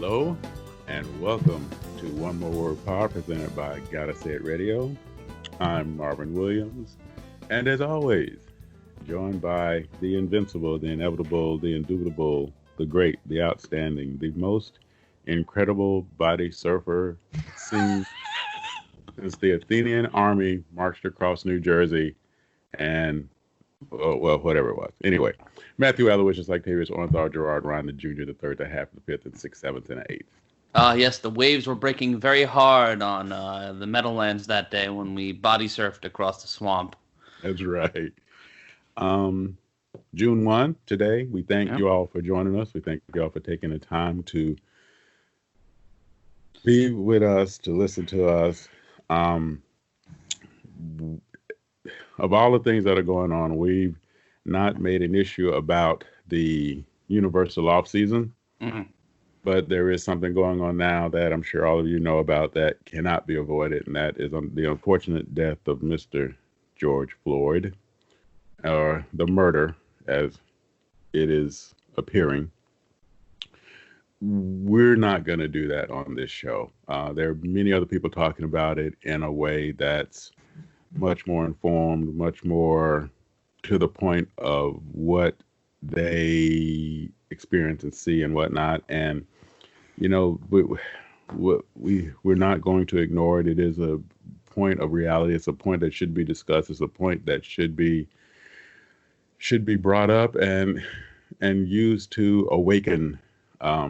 Hello, and welcome to One More Word Pod presented by Gotta Say It Radio. I'm Marvin Williams, and as always, joined by the invincible, the inevitable, the indubitable, the great, the outstanding, the most incredible body surfer seen since the Athenian army marched across New Jersey and, oh, well, whatever it was. Anyway, Matthew Aloysius, Octavius, Ornthar, Gerard, Ryan, the junior, the third, the half, the fifth, and sixth, seventh, and eighth. Yes, the waves were breaking very hard on the Meadowlands that day when we body surfed across the swamp. That's right. June 1, today, we thank you all for joining us. We thank you all for taking the time to be with us, to listen to us. Of all the things that are going on, we've not made an issue about the universal off season. Mm-hmm. But there is something going on now that I'm sure all of you know about that cannot be avoided, and that is the unfortunate death of Mr. George Floyd, or the murder, as it is appearing. We're not going to do that on this show. There are many other people talking about it in a way that's much more informed, much more to the point of what they experience and see and whatnot. And you know, we're not going to ignore it. It is a point of reality. It's a point that should be discussed. It's a point that should be brought up and used to awaken a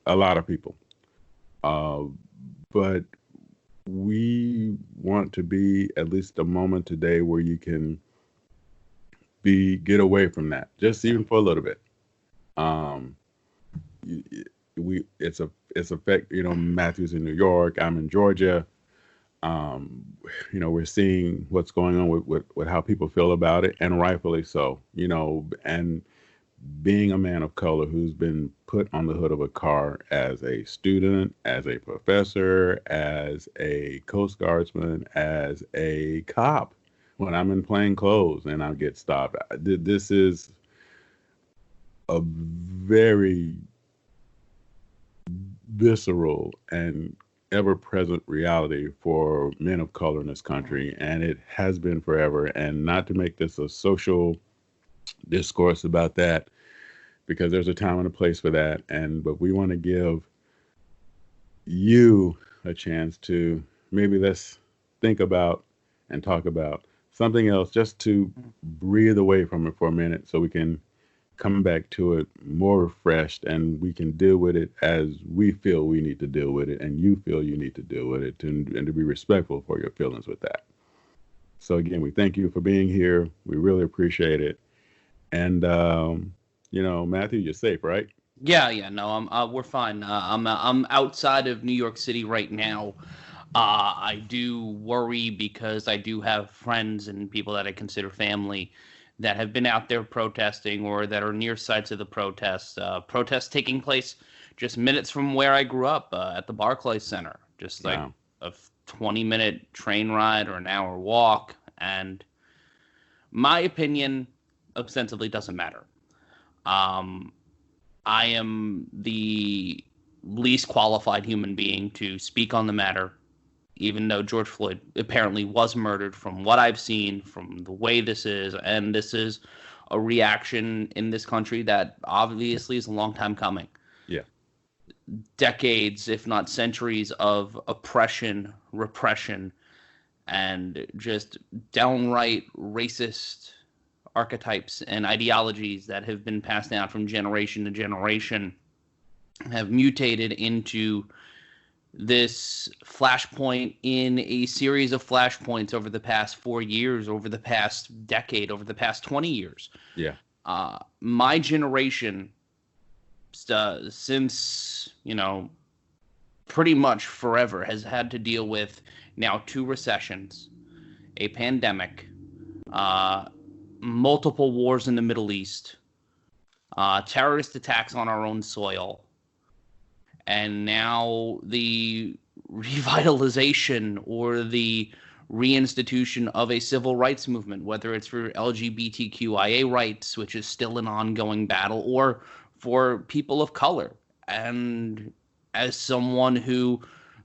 lot of people. But we want to be at least a moment today where you can get away from that, just even for a little bit. It's affect, Matthew's in New York, I'm in Georgia. We're seeing what's going on with how people feel about it, and rightfully so, and being a man of color who's been put on the hood of a car as a student, as a professor, as a Coast Guardsman, as a cop, when I'm in plain clothes and I get stopped. This is a very visceral and ever-present reality for men of color in this country, and it has been forever. And not to make this a social discourse about that, because there's a time and a place for that, but we want to give you a chance to maybe let's think about and talk about something else, just to breathe away from it for a minute so we can come back to it more refreshed, and we can deal with it as we feel we need to deal with it, and you feel you need to deal with it, and to be respectful for your feelings with that. So again, we thank you for being here. We really appreciate it. And Matthew, you're safe, right? Yeah. No, we're fine. I'm outside of New York City right now. I do worry because I do have friends and people that I consider family that have been out there protesting, or that are near sites of the protests. Protests taking place just minutes from where I grew up, at the Barclays Center. Just like a 20-minute train ride or an hour walk. And my opinion ostensibly doesn't matter. I am the least qualified human being to speak on the matter, even though George Floyd apparently was murdered, from what I've seen, from the way this is. And this is a reaction in this country that obviously is a long time coming. Yeah. Decades, if not centuries, of oppression, repression, and just downright racist archetypes and ideologies that have been passed down from generation to generation have mutated into this flashpoint in a series of flashpoints over the past 4 years, over the past decade, over the past 20 years. Yeah. My generation, since, pretty much forever, has had to deal with now 2 recessions, a pandemic, multiple wars in the Middle East, terrorist attacks on our own soil, and now the revitalization or the reinstitution of a civil rights movement, whether it's for LGBTQIA rights, which is still an ongoing battle, or for people of color. And as someone who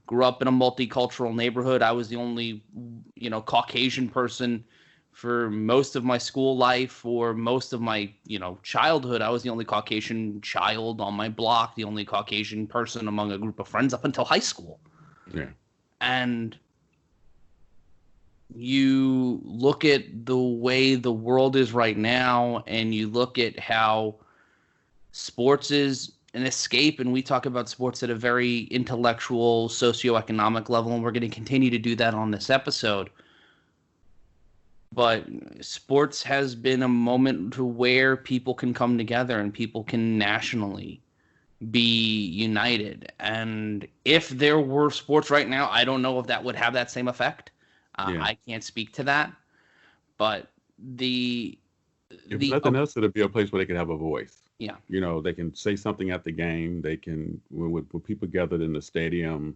grew up in a multicultural neighborhood, I was the only, Caucasian person for most of my school life, for most of my, childhood. I was the only Caucasian child on my block, the only Caucasian person among a group of friends up until high school. Yeah. And you look at the way the world is right now, and you look at how sports is an escape, and we talk about sports at a very intellectual, socioeconomic level, and we're going to continue to do that on this episode. But sports has been a moment to where people can come together and people can nationally be united. And if there were sports right now, I don't know if that would have that same effect. I can't speak to that. But if nothing else, it'll be a place where they can have a voice. Yeah. They can say something at the game. They can, when people gathered in the stadium,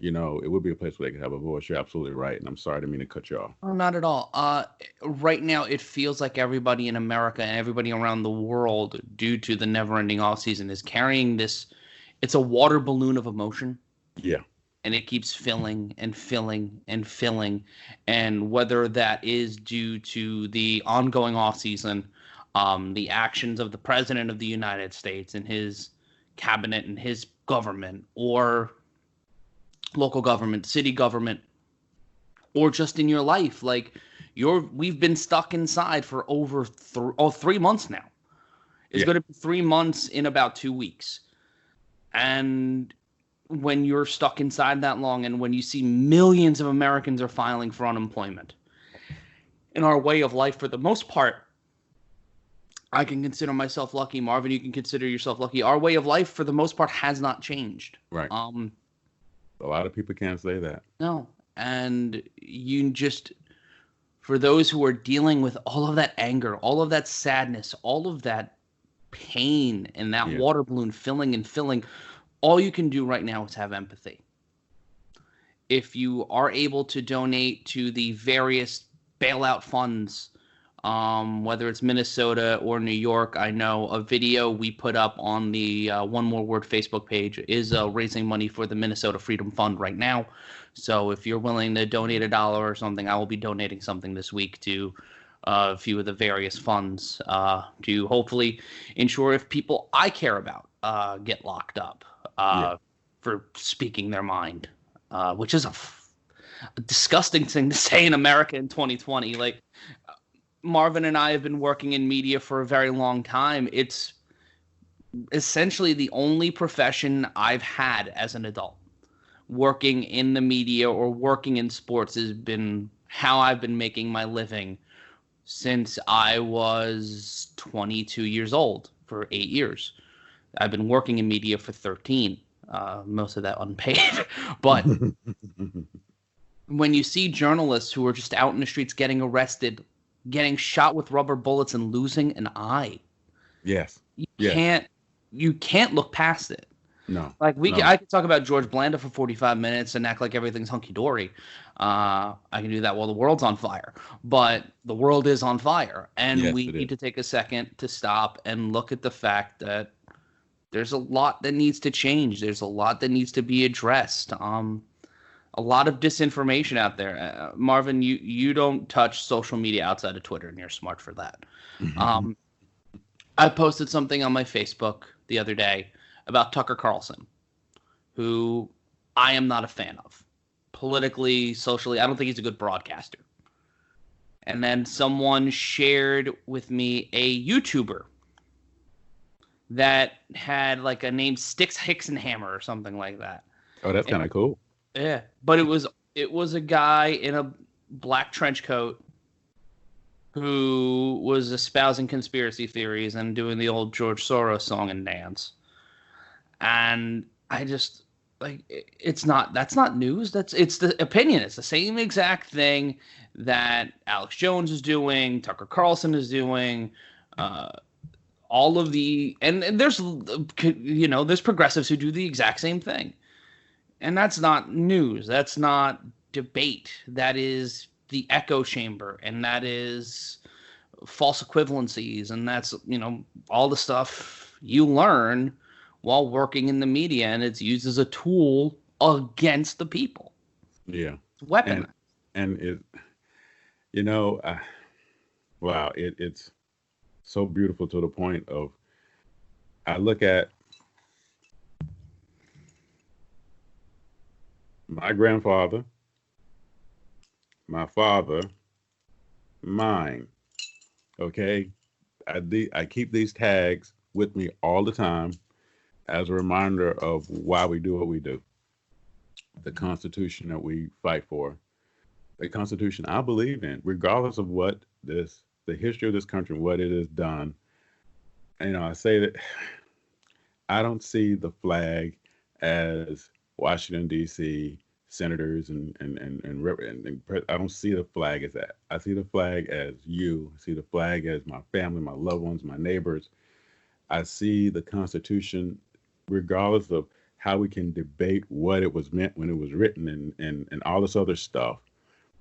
it would be a place where they could have a voice. You're absolutely right. And I'm sorry, I didn't mean to cut you off. Oh, not at all. Right now, it feels like everybody in America and everybody around the world, due to the never-ending offseason, is carrying this. It's a water balloon of emotion. Yeah. And it keeps filling and filling and filling. And whether that is due to the ongoing offseason, the actions of the President of the United States and his cabinet and his government, or local government, city government, or just in your life, like we've been stuck inside for over 3 months now. It's going to be 3 months in about 2 weeks. And when you're stuck inside that long, and when you see millions of Americans are filing for unemployment, in our way of life, for the most part, I can consider myself lucky. Marvin, you can consider yourself lucky. Our way of life, for the most part, has not changed. Right. A lot of people can't say that. No. And for those who are dealing with all of that anger, all of that sadness, all of that pain, and that water balloon filling and filling, all you can do right now is have empathy. If you are able to donate to the various bailout funds, whether it's Minnesota or New York, I know a video we put up on the One More Word Facebook page is raising money for the Minnesota Freedom Fund right now. So if you're willing to donate $1 or something, I will be donating something this week to a few of the various funds to hopefully ensure if people I care about get locked up for speaking their mind, which is a disgusting thing to say in America in 2020. Like, Marvin and I have been working in media for a very long time. It's essentially the only profession I've had as an adult. Working in the media or working in sports has been how I've been making my living since I was 22 years old, for 8 years. I've been working in media for 13, most of that unpaid. But when you see journalists who are just out in the streets getting arrested, getting shot with rubber bullets, and losing an eye, you can't look past it. No. Like I could talk about George Blanda for 45 minutes and act like everything's hunky-dory. I can do that while the world's on fire. But the world is on fire. And we need to take a second to stop and look at the fact that there's a lot that needs to change. There's a lot that needs to be addressed. A lot of disinformation out there. Marvin, you don't touch social media outside of Twitter, and you're smart for that. I posted something on my Facebook the other day about Tucker Carlson, who I am not a fan of. Politically, socially, I don't think he's a good broadcaster. And then someone shared with me a YouTuber that had like a name, Sticks Hixenhammer or something like that. Oh, that's kind of cool. Yeah, but it was a guy in a black trench coat who was espousing conspiracy theories and doing the old George Soros song and dance. And I just, like, that's not news. It's the opinion. It's the same exact thing that Alex Jones is doing, Tucker Carlson is doing, all of the, and there's progressives who do the exact same thing. And that's not news. That's not debate. That is the echo chamber, and that is false equivalencies, and that's, all the stuff you learn while working in the media, and it's used as a tool against the people. Yeah. It's weaponized. And it, you know, wow, it's so beautiful to the point of I look at my grandfather, my father, mine. Okay, I keep these tags with me all the time as a reminder of why we do what we do. The Constitution that we fight for, the Constitution I believe in, regardless of what the history of this country, what it has done. I say that I don't see the flag as Washington D.C. senators and I don't see the flag as that. I see the flag as you. I see the flag as my family, my loved ones, my neighbors. I see the Constitution, regardless of how we can debate what it was meant when it was written and all this other stuff.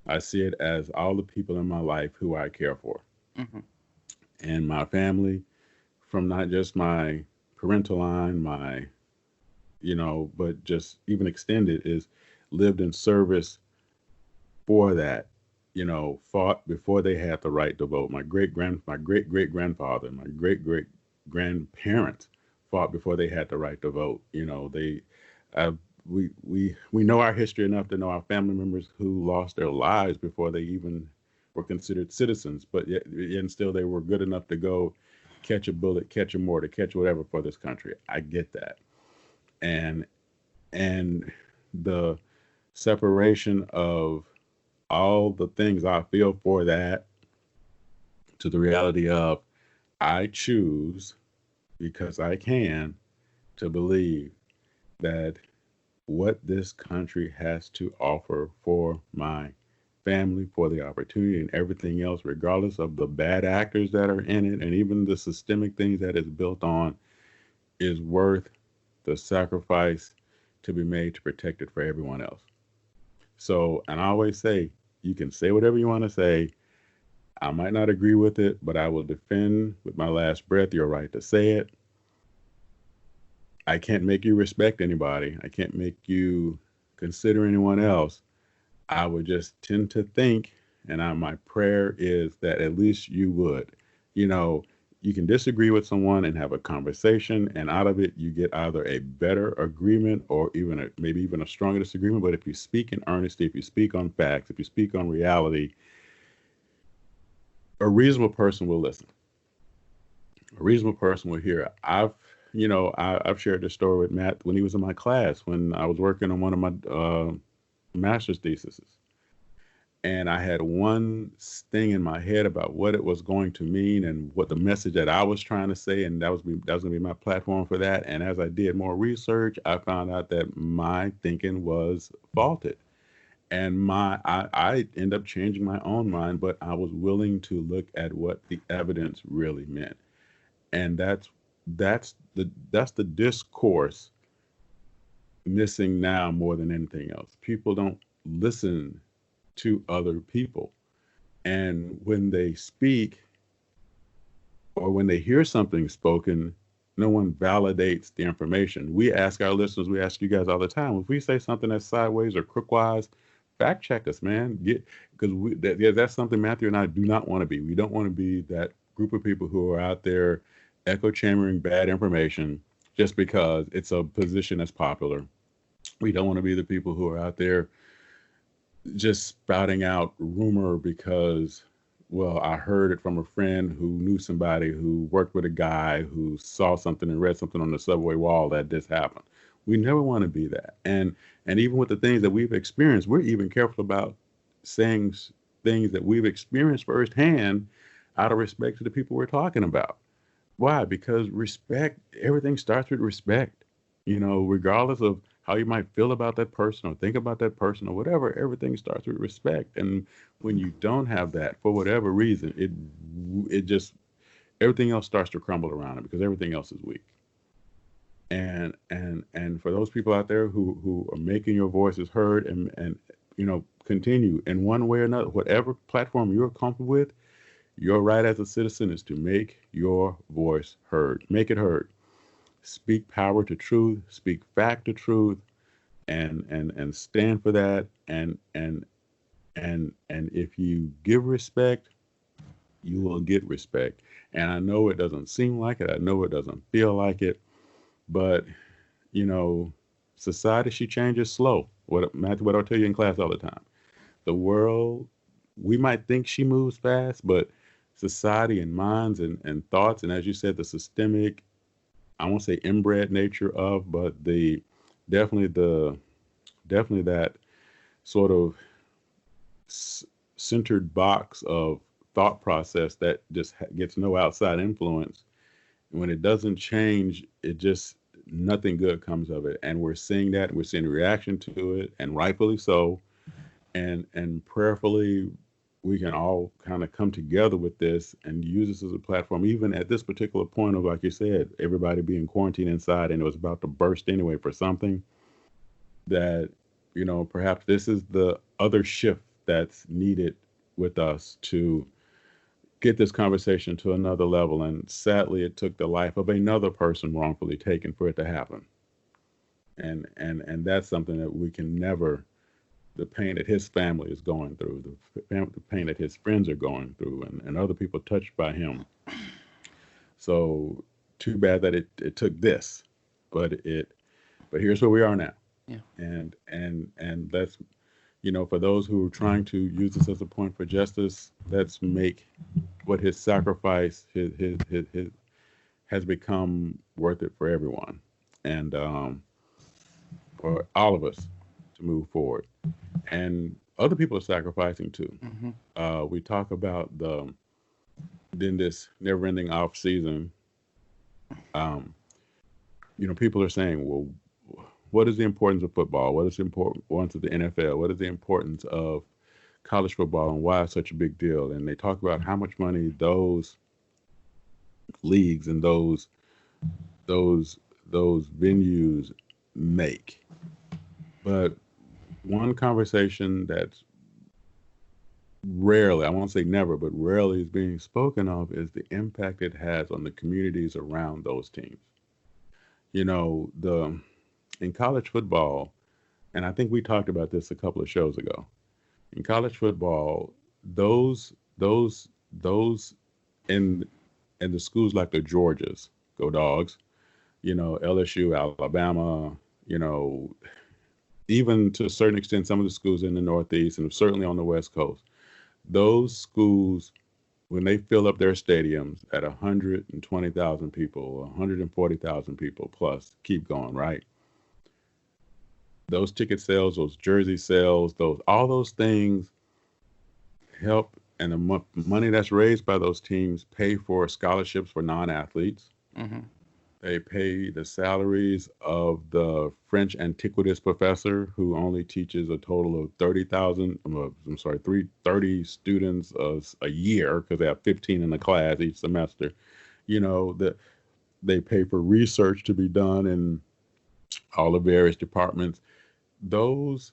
I see it as all the people in my life who I care for. Mm-hmm. And my family, from not just my parental line, but just even extended, is lived in service for that, fought before they had the right to vote. My great great grandfather, my great great grandparents fought before they had the right to vote. Uh, we know our history enough to know our family members who lost their lives before they even were considered citizens, but yet and still they were good enough to go catch a bullet, catch a mortar, catch whatever for this country. I get that, and and the separation of all the things I feel for that to the reality of I choose because I can to believe that what this country has to offer for my family, for the opportunity and everything else, regardless of the bad actors that are in it and even the systemic things that it's built on, is worth the sacrifice to be made to protect it for everyone else. So, and I always say, you can say whatever you want to say. I might not agree with it, but I will defend with my last breath your right to say it. I can't make you respect anybody. I can't make you consider anyone else. I would just tend to think, and my prayer is that at least you would. You know, you can disagree with someone and have a conversation, and out of it, you get either a better agreement or maybe even a stronger disagreement. But if you speak in earnesty, if you speak on facts, if you speak on reality, a reasonable person will listen. A reasonable person will hear. I've shared this story with Matt when he was in my class when I was working on one of my master's theses, and I had one thing in my head about what it was going to mean and what the message that I was trying to say, and that was going to be my platform for that. And as I did more research, I found out that my thinking was faulted, and I end up changing my own mind, but I was willing to look at what the evidence really meant, and that's the discourse missing now more than anything else. People don't listen to other people. And when they speak or when they hear something spoken, no one validates the information. We ask our listeners, we ask you guys all the time, if we say something that's sideways or crookwise, fact check us, man. Because that's something Matthew and I do not want to be. We don't want to be that group of people who are out there echo chambering bad information just because it's a position that's popular. We don't want to be the people who are out there just spouting out rumor because, well, I heard it from a friend who knew somebody who worked with a guy who saw something and read something on the subway wall that this happened. We never want to be that. And even with the things that we've experienced, we're even careful about saying things that we've experienced firsthand out of respect to the people we're talking about. Why? Because respect, everything starts with respect. Regardless of how you might feel about that person or think about that person or whatever, everything starts with respect. And when you don't have that for whatever reason, it just everything else starts to crumble around it because everything else is weak. And for those people out there who are making your voices heard and continue in one way or another, whatever platform you're comfortable with, your right as a citizen is to make your voice heard. Make it heard. speak power to truth, speak fact to truth, and stand for that. And if you give respect, you will get respect. And I know it doesn't seem like it. I know it doesn't feel like it, but you know, society, she changes slow. Matthew, what I'll tell you in class all the time. The world, we might think she moves fast, but society and minds and thoughts, and as you said, the systemic, I won't say inbred nature of, but definitely the definitely that sort of centered box of thought process that just gets no outside influence. When it doesn't change, it just nothing good comes of it. And we're seeing that. We're seeing a reaction to it, and rightfully so. And prayerfully, we can all kind of come together with this and use this as a platform. Even at this particular point of, like you said, everybody being quarantined inside, and it was about to burst anyway for something that, perhaps this is the other shift that's needed with us to get this conversation to another level. And sadly, it took the life of another person wrongfully taken for it to happen. And that's something that we can never, the pain that his family is going through, the pain that his friends are going through, and other people touched by him. So too bad that it took this, but here's where we are now. Yeah. And that's, for those who are trying to use this as a point for justice, let's make what his sacrifice, his has become worth it for everyone, and for all of us to move forward. And other people are sacrificing too. We talk about then this never-ending off season. People are saying, well, what is the importance of football? What is the importance of the NFL? What is the importance of college football, and why it's such a big deal? And they talk about how much money those leagues and those venues make. But one conversation that's rarely, I won't say never, but rarely is being spoken of is the impact it has on the communities around those teams. In college football, and I think we talked about this a couple of shows ago. In college football, those in the schools like the Georgias, go Dogs, LSU, Alabama, even to a certain extent, some of the schools in the Northeast and certainly on the West Coast, those schools, when they fill up their stadiums at 120,000 people, 140,000 people plus, keep going, right? Those ticket sales, those jersey sales, all those things help, and the money that's raised by those teams pay for scholarships for non-athletes. Mm-hmm. They pay the salaries of the French antiquities professor who only teaches a total of 30,000, 30 students a year because they have 15 in the class each semester. That they pay for research to be done in all the various departments. Those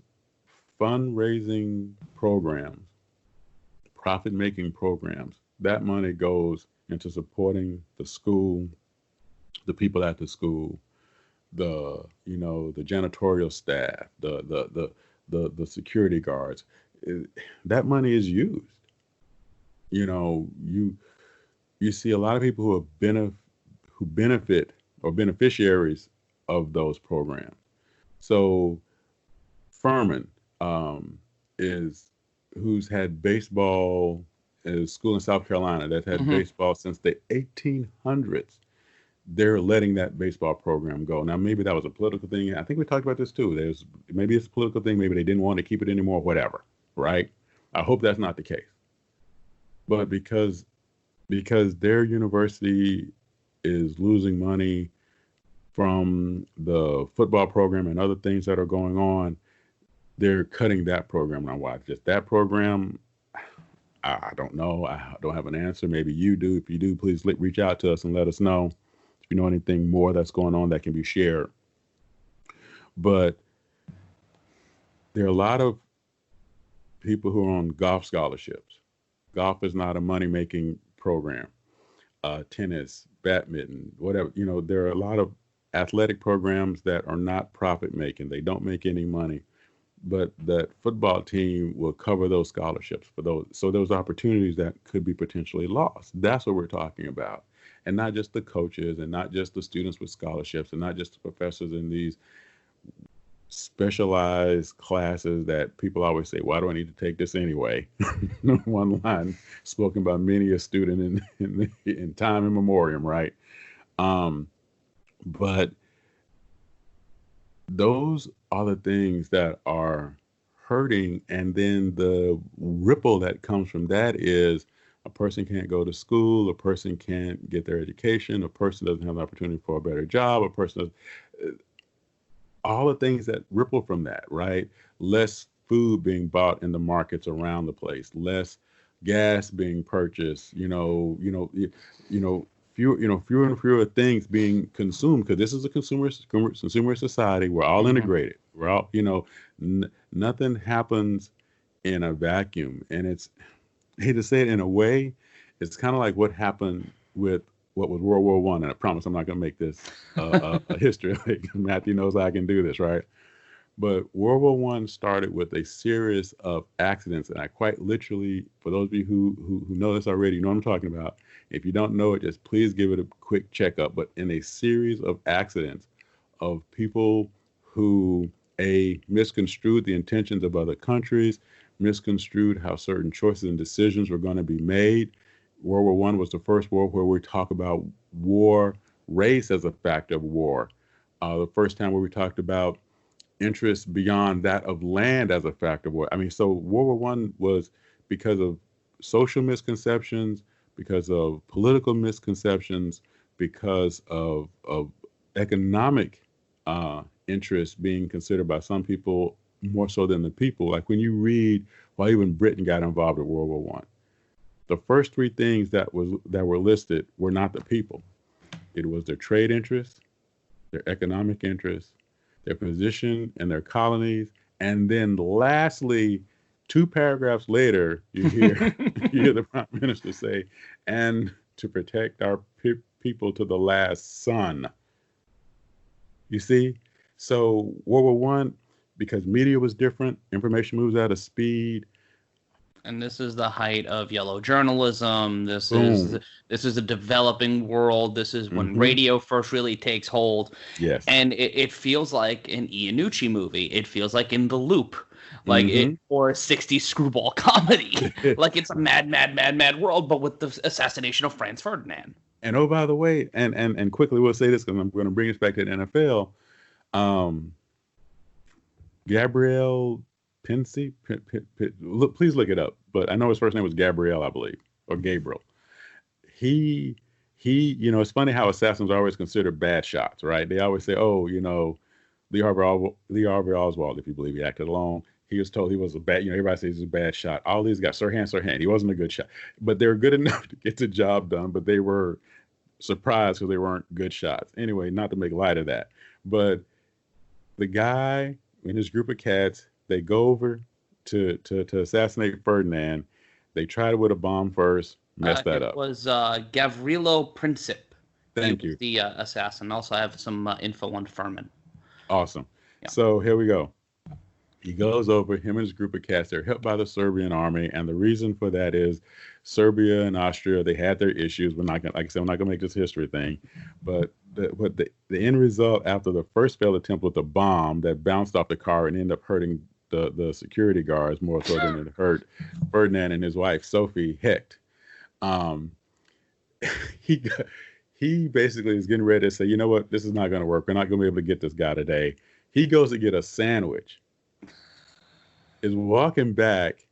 fundraising programs, profit-making programs, that money goes into supporting the school, the people at the school, the janitorial staff, the security guards. That money is used. You see a lot of people who benefit or beneficiaries of those programs. So Furman who's had baseball, is a school in South Carolina that's had baseball since the 1800s. They're letting that baseball program go. Now, maybe that was a political thing. I think we talked about this too. Maybe it's a political thing. Maybe they didn't want to keep it anymore, whatever, right? I hope that's not the case. But because their university is losing money from the football program and other things that are going on, they're cutting that program. Now, why just that program? I don't know. I don't have an answer. Maybe you do. If you do, please reach out to us and let us know if you know anything more that's going on that can be shared. But there are a lot of people who are on golf scholarships. Golf is not a money-making program. Tennis, badminton, whatever. There are a lot of athletic programs that are not profit making. They don't make any money, but that football team will cover those scholarships for those. So those opportunities that could be potentially lost. That's what we're talking about. And not just the coaches and not just the students with scholarships and not just the professors in these specialized classes that people always say, why do I need to take this anyway? One line spoken by many a student in time in memoriam, right? Um, but those are the things that are hurting. And then the ripple that comes from that is a person can't go to school, a person can't get their education, a person doesn't have the opportunity for a better job, a person does, all the things that ripple from that, right? Less food being bought in the markets around the place, less gas being purchased, fewer and fewer things being consumed because this is a consumer society. We're all integrated. We're all, nothing happens in a vacuum. And it's, I hate to say it in a way, it's kind of like what happened with what was World War One. And I promise I'm not going to make this a history. Matthew knows I can do this, right? But World War One started with a series of accidents, and I quite literally, for those of you who know this already, you know what I'm talking about. If you don't know it, just please give it a quick checkup. But in a series of accidents of people who misconstrued the intentions of other countries, misconstrued how certain choices and decisions were going to be made. World War One was the first war where we talk about war, race as a factor of war. The first time where we talked about interest beyond that of land as a factor of war. I mean, so World War One was because of social misconceptions, because of political misconceptions, because of economic interest being considered by some people more so than the people. Like when you read why even Britain got involved in World War One, the first three things that were listed were not the people. It was their trade interests, their economic interests, their position in their colonies, and then lastly, 2 paragraphs later, you hear the Prime Minister say, "and to protect our people to the last son." You see, so World War One, because media was different, information moves at a speed. And this is the height of yellow journalism. This Boom. is a developing world. This is when radio first really takes hold. Yes. And it feels like an Iannucci movie. It feels like In the Loop, like or a 60s screwball comedy. Like it's a mad world, but with the assassination of Franz Ferdinand. And oh, by the way, and quickly we'll say this because I'm going to bring us back to the NFL. Gabriel Pensy, please look it up. But I know his first name was Gabriel, I believe, or Gabriel. He, it's funny how assassins are always considered bad shots, right? They always say, oh, Lee Harvey Oswald, if you believe he acted alone, he was told he was a bad, everybody says he's a bad shot. All these guys, Sirhan, he wasn't a good shot. But they were good enough to get the job done, but they were surprised because they weren't good shots. Anyway, not to make light of that. But the guy and his group of cats, they go over to assassinate Ferdinand. They tried it with a bomb first, messed that up. It was Gavrilo Princip. Thank you. The assassin. Also, I have some info on Furman. Awesome. Yeah. So here we go. He goes over, him and his group of cats, they're helped by the Serbian army. And the reason for that is Serbia and Austria, they had their issues. We're not going to, like I said, I'm not going to make this history thing. But the end result after the first failed attempt with the bomb that bounced off the car and ended up hurting the security guards more so than it hurt Ferdinand and his wife, Sophie Hecht. He basically is getting ready to say, you know what, this is not going to work. We're not going to be able to get this guy today. He goes to get a sandwich, is walking back,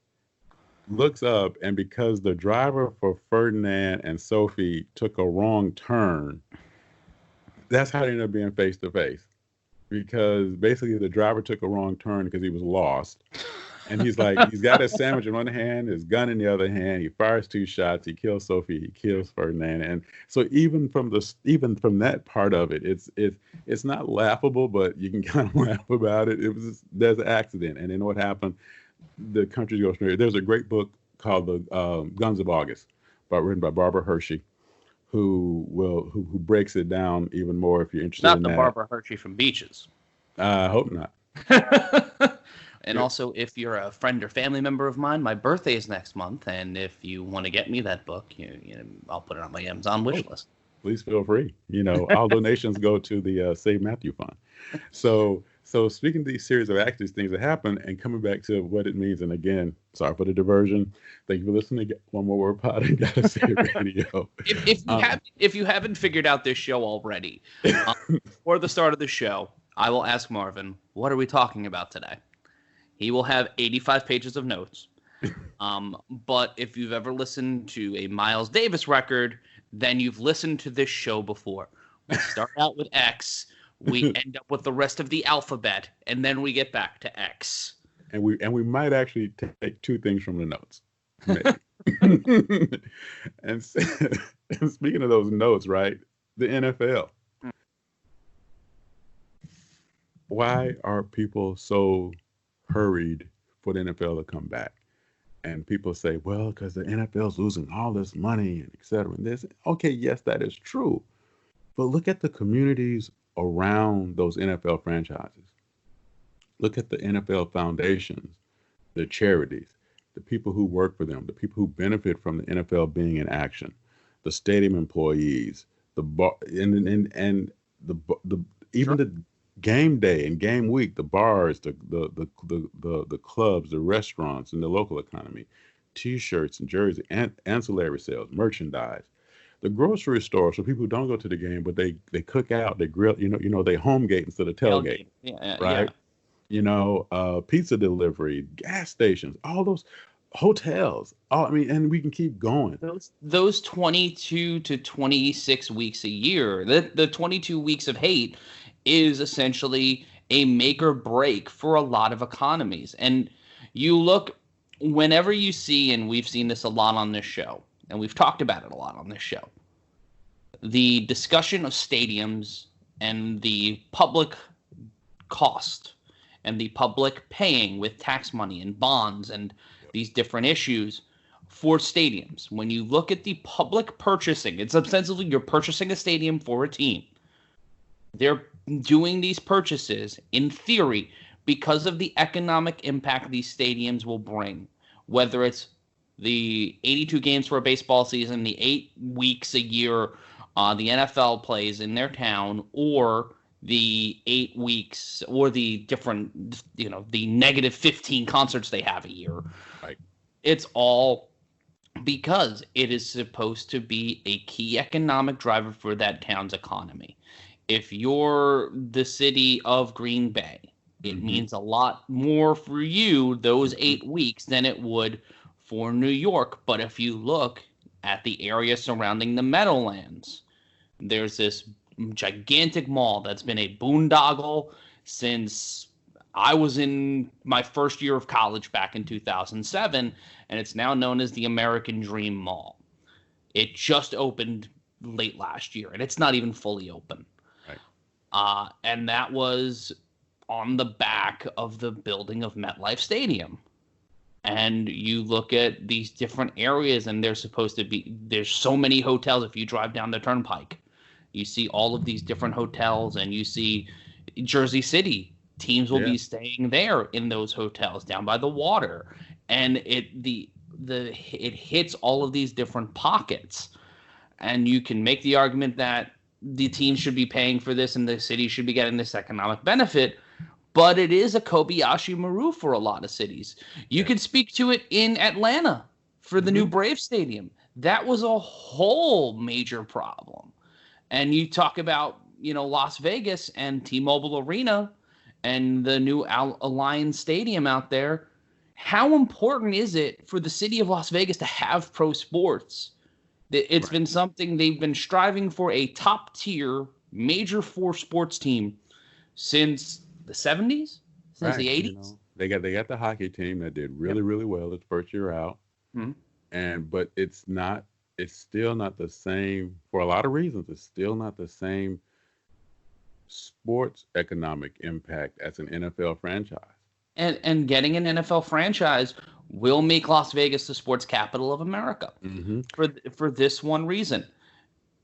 looks up, and because the driver for Ferdinand and Sophie took a wrong turn, that's how they ended up being face to face. Because basically the driver took a wrong turn because he was lost. And he's like, he's got his sandwich in one hand, his gun in the other hand. He fires 2 shots. He kills Sophie. He kills Ferdinand. And so even from that part of it, it's not laughable, but you can kind of laugh about it. There's an accident, and then what happened? The country goes through. There's a great book called The Guns of August, written by Barbara Hershey. who breaks it down even more if you're interested Not in the that. Barbara Hershey from Beaches. I hope not. And also, if you're a friend or family member of mine, my birthday is next month, and if you want to get me that book, I'll put it on my Amazon wish list. Please feel free. All donations go to the Save Matthew Fund. So speaking of these series of actions, things that happen, and coming back to what it means, and again, sorry for the diversion. Thank you for listening to One More Word Pod and Gotta Say It Radio. If you haven't figured out this show already, before the start of the show, I will ask Marvin, what are we talking about today? He will have 85 pages of notes. But if you've ever listened to a Miles Davis record, then you've listened to this show before. We start out with X, we end up with the rest of the alphabet, and then we get back to X. And we might actually take two things from the notes. and speaking of those notes, right? The NFL. Why are people so hurried for the NFL to come back? And people say, well, because the NFL's losing all this money and et cetera. And this, okay, yes, that is true. But look at the communities around those NFL franchises. Look at the NFL foundations, the charities, the people who work for them, the people who benefit from the NFL being in action, the stadium employees, the bar, and the even the game day and game week, the bars, the clubs, the restaurants, and the local economy, T-shirts and jerseys, and ancillary sales, merchandise, the grocery store. So people who don't go to the game, but they cook out, they grill, they home gate instead of tailgate, right? Yeah. Pizza delivery, gas stations, all those hotels. And we can keep going. Those 22 to 26 weeks a year, the 22 weeks of hate is essentially a make or break for a lot of economies. And you look, whenever you see, and we've seen this a lot on this show, and we've talked about it a lot on this show, the discussion of stadiums and the public cost and the public paying with tax money and bonds and these different issues for stadiums. When you look at the public purchasing, it's ostensibly you're purchasing a stadium for a team. They're doing these purchases, in theory, because of the economic impact these stadiums will bring, whether it's the 82 games for a baseball season, the 8 weeks a year the NFL plays in their town, or the 8 weeks, or the different, the negative 15 concerts they have a year. Right. It's all because it is supposed to be a key economic driver for that town's economy. If you're the city of Green Bay, it means a lot more for you those 8 weeks than it would for New York. But if you look at the area surrounding the Meadowlands, there's this gigantic mall that's been a boondoggle since I was in my first year of college back in 2007, and it's now known as the American Dream Mall. It just opened late last year, and it's not even fully open. Right. And that was on the back of the building of MetLife Stadium. And you look at these different areas, and there's so many hotels. If you drive down the turnpike, you see all of these different hotels, and you see Jersey City. Teams will be staying there in those hotels down by the water. And it hits all of these different pockets. And you can make the argument that the teams should be paying for this and the city should be getting this economic benefit. But it is a Kobayashi Maru for a lot of cities. You could speak to it in Atlanta for the new Brave Stadium. That was a whole major problem. And you talk about, Las Vegas and T-Mobile Arena and the new Alliance Stadium out there. How important is it for the city of Las Vegas to have pro sports? It's been something they've been striving for, a top-tier major four sports team since the 70s, since the 80s. They got the hockey team that did really well its first year out. But it's still not the same for a lot of reasons. It's still not the same sports economic impact as an NFL franchise. And getting an NFL franchise will make Las Vegas the sports capital of America for this one reason.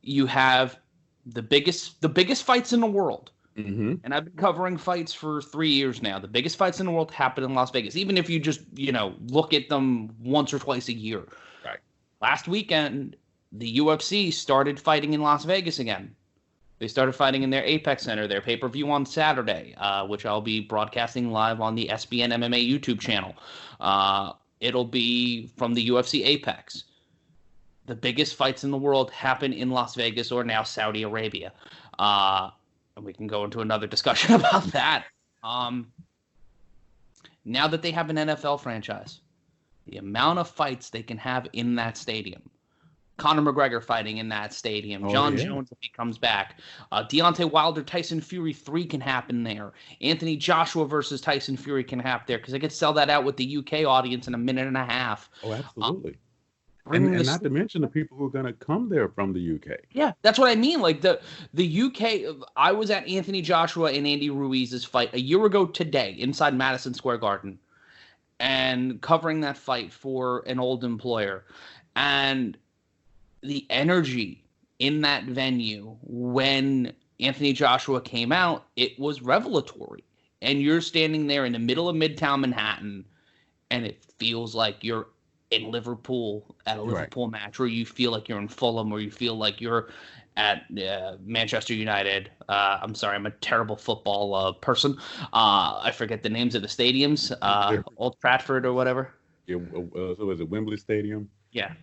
you have the biggest fights in the world. Mm-hmm. And I've been covering fights for 3 years now. The biggest fights in the world happen in Las Vegas, even if you just, look at them once or twice a year. Right. Last weekend, the UFC started fighting in Las Vegas again. They started fighting in their Apex Center, their pay-per-view on Saturday, which I'll be broadcasting live on the SBN MMA YouTube channel. It'll be from the UFC Apex. The biggest fights in the world happen in Las Vegas or now Saudi Arabia. And we can go into another discussion about that. Now that they have an NFL franchise, the amount of fights they can have in that stadium. Conor McGregor fighting in that stadium. John Jones, if he comes back. Deontay Wilder, Tyson Fury 3 can happen there. Anthony Joshua versus Tyson Fury can happen there because they could sell that out with the UK audience in a minute and a half. Oh, absolutely. And not to mention the people who are going to come there from the UK. Yeah, that's what I mean. Like the UK, I was at Anthony Joshua and Andy Ruiz's fight a year ago today inside Madison Square Garden and covering that fight for an old employer. And the energy in that venue when Anthony Joshua came out, it was revelatory. And you're standing there in the middle of Midtown Manhattan, and it feels like you're in Liverpool at a Liverpool match, or you feel like you're in Fulham, or you feel like you're at Manchester United. I'm sorry, I'm a terrible football person. I forget the names of the stadiums. Old Trafford or whatever. Yeah, so was it Wembley Stadium? Yeah.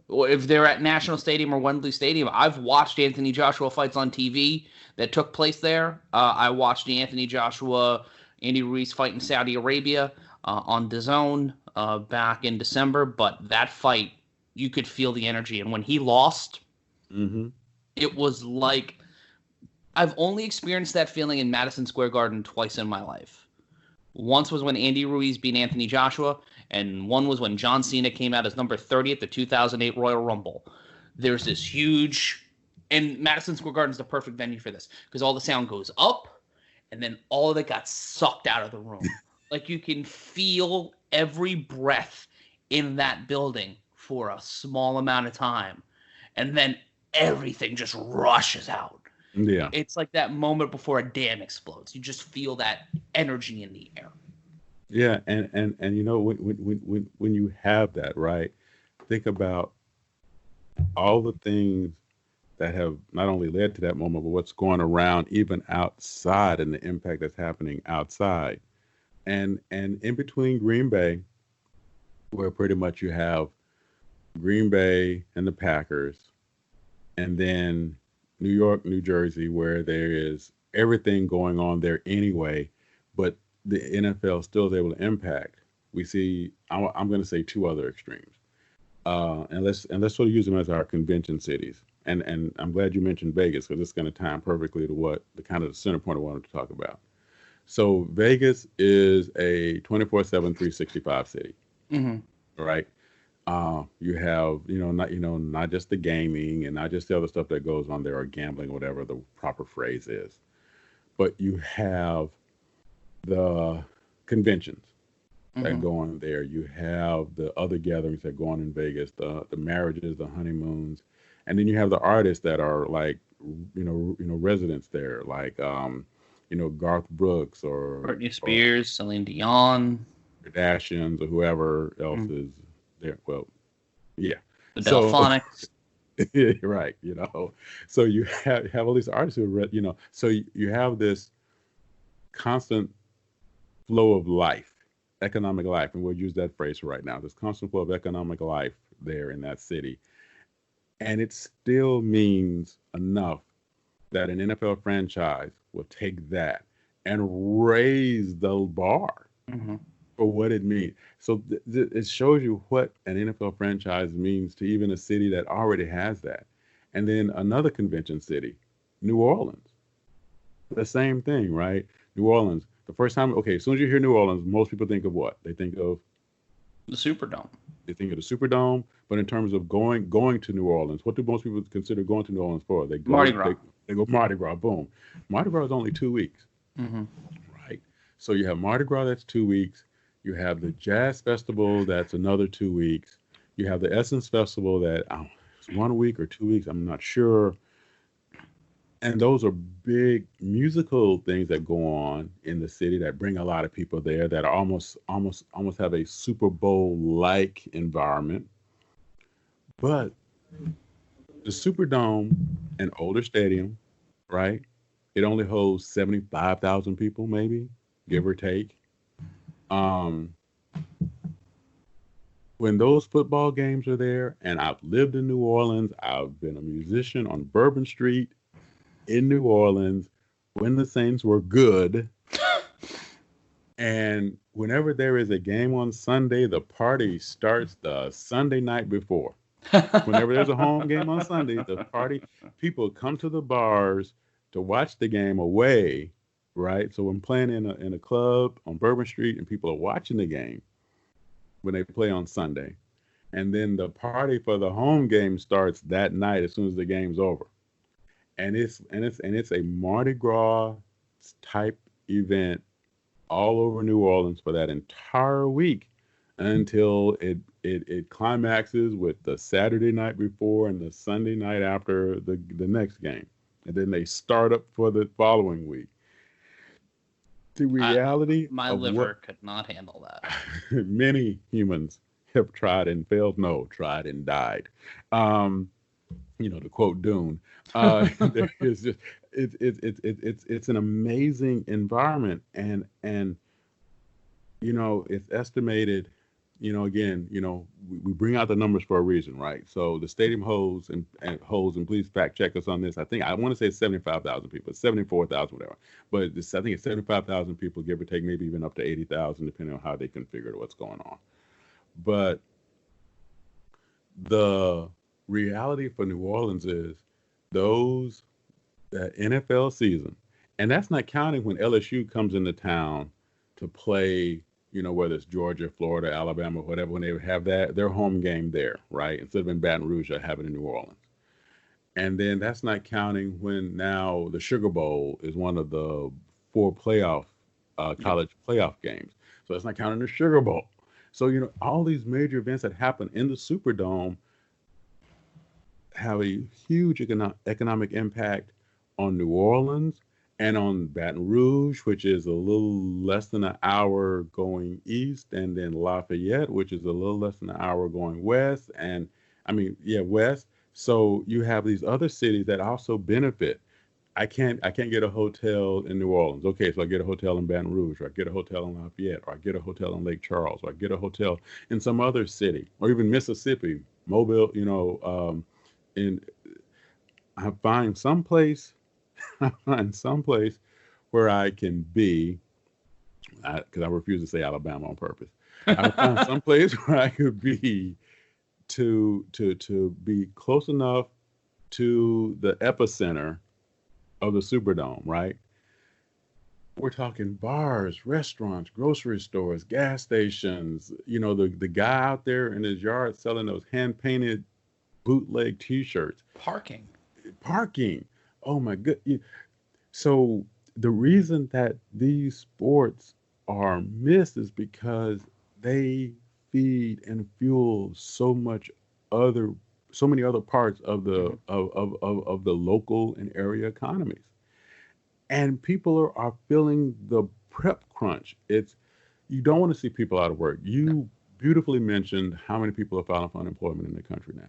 Or if they're at National Stadium or Wembley Stadium, I've watched Anthony Joshua fights on TV that took place there. I watched the Anthony Joshua, Andy Ruiz fight in Saudi Arabia on DAZN back in December. But that fight, you could feel the energy. And when he lost, it was like I've only experienced that feeling in Madison Square Garden twice in my life. Once was when Andy Ruiz beat Anthony Joshua, and one was when John Cena came out as number 30 at the 2008 Royal Rumble. There's this huge, and Madison Square Garden is the perfect venue for this because all the sound goes up, and then all of it got sucked out of the room. Like you can feel every breath in that building for a small amount of time, and then everything just rushes out. Yeah. It's like that moment before a dam explodes. You just feel that energy in the air. Yeah, and when you have that, right? Think about all the things that have not only led to that moment, but what's going around even outside and the impact that's happening outside. And in between Green Bay, where pretty much you have Green Bay and the Packers, and then New York, New Jersey, where there is everything going on there anyway, but the NFL still is able to impact. We see, I'm going to say two other extremes, and let's sort of use them as our convention cities. And I'm glad you mentioned Vegas because it's going to time perfectly to what the kind of the center point I wanted to talk about. So Vegas is a 24/7, 365 city, right? You have, not just the gaming and not just the other stuff that goes on there or gambling, whatever the proper phrase is, but you have the conventions that go on there. You have the other gatherings that go on in Vegas, the marriages, the honeymoons, and then you have the artists that are like, residents there, like, Garth Brooks or Britney Spears, Celine Dion, Kardashians, or whoever else is there. Well, yeah. The Delphonics. Right. So you have all these artists who are, so you have this constant flow of life, economic life, and we'll use that phrase right now, this constant flow of economic life there in that city. And it still means enough that an NFL franchise will take that and raise the bar for what it means. So it shows you what an NFL franchise means to even a city that already has that. And then another convention city, New Orleans. The same thing, right? New Orleans. The first time, as soon as you hear New Orleans, most people think of what? They think of the Superdome. They think of the Superdome, but in terms of going to New Orleans, what do most people consider going to New Orleans for? They go Mardi Gras. They go Mardi Gras, boom. Mardi Gras is only 2 weeks, right? So you have Mardi Gras, that's 2 weeks. You have the Jazz Festival, that's another 2 weeks. You have the Essence Festival that it's 1 week or 2 weeks, I'm not sure. And those are big musical things that go on in the city that bring a lot of people there that are almost have a Super Bowl like environment. But the Superdome, an older stadium, right? It only holds 75,000 people, maybe, give or take. Um, when those football games are there, and I've lived in New Orleans, I've been a musician on Bourbon Street in New Orleans when the Saints were good. And whenever there is a game on Sunday, the party starts the Sunday night before. Whenever there's a home game on Sunday, the party people come to the bars to watch the game away, right? So I'm playing in a club on Bourbon Street, and people are watching the game when they play on Sunday, and then the party for the home game starts that night as soon as the game's over, and it's a Mardi Gras type event all over New Orleans for that entire week until it climaxes with the Saturday night before and the Sunday night after the next game. And then they start up for the following week. The reality my of liver what could not handle that. many humans have tried and failed, no, tried and died. Um, to quote Dune, there is just it's an amazing environment, and it's estimated. Again, we bring out the numbers for a reason, right? So the stadium holds, and please fact check us on this. I want to say it's 75,000 people, it's 74,000, whatever. But I think it's 75,000 people, give or take, maybe even up to 80,000, depending on how they configured what's going on. But the reality for New Orleans is those that NFL season, and that's not counting when LSU comes into town to play. Whether it's Georgia, Florida, Alabama, whatever, when they have their home game there, right? Instead of in Baton Rouge, I have it in New Orleans. And then that's not counting when now the Sugar Bowl is one of the four college playoff games. So that's not counting the Sugar Bowl. So, all these major events that happen in the Superdome have a huge economic impact on New Orleans and on Baton Rouge, which is a little less than an hour going east, and then Lafayette, which is a little less than an hour going west, and west. So you have these other cities that also benefit. I can't get a hotel in New Orleans. Okay, so I get a hotel in Baton Rouge, or I get a hotel in Lafayette, or I get a hotel in Lake Charles, or I get a hotel in some other city, or even Mississippi, Mobile. And I find someplace where I can be, because I refuse to say Alabama on purpose. I find some place where I could be to be close enough to the epicenter of the Superdome, right? We're talking bars, restaurants, grocery stores, gas stations. The guy out there in his yard selling those hand painted bootleg T-shirts. Parking. Oh my good. So the reason that these sports are missed is because they feed and fuel so many other parts of the local and area economies, and people are feeling the prep crunch. You don't want to see people out of work. You beautifully mentioned how many people are filing for unemployment in the country now.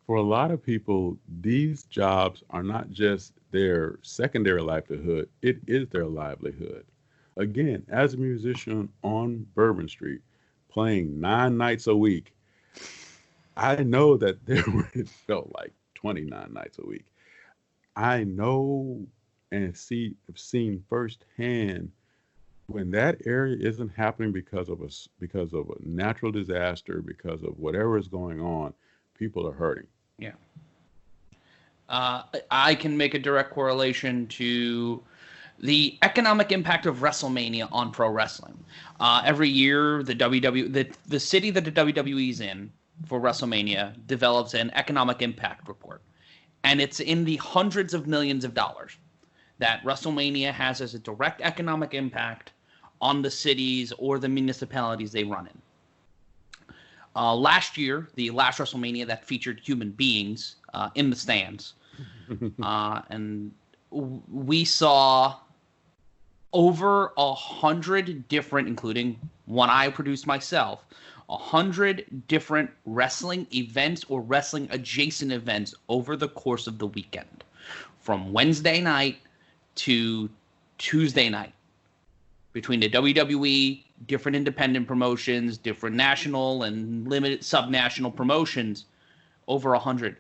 For a lot of people, these jobs are not just their secondary livelihood, it is their livelihood. Again, as a musician on Bourbon Street, playing 9 nights a week, I know that it felt like 29 nights a week. I know and have seen firsthand when that area isn't happening because of a natural disaster, because of whatever is going on, people are hurting. Yeah. I can make a direct correlation to the economic impact of WrestleMania on pro wrestling. Every year, the city that the WWE is in for WrestleMania develops an economic impact report, and it's in the hundreds of millions of dollars that WrestleMania has as a direct economic impact on the cities or the municipalities they run in. Last year, the last WrestleMania that featured human beings in the stands, And we saw over 100 different, including one I produced myself, 100 different wrestling events or wrestling adjacent events over the course of the weekend, from Wednesday night to Tuesday night, between the WWE, different independent promotions, different national and limited sub-national promotions, over 100.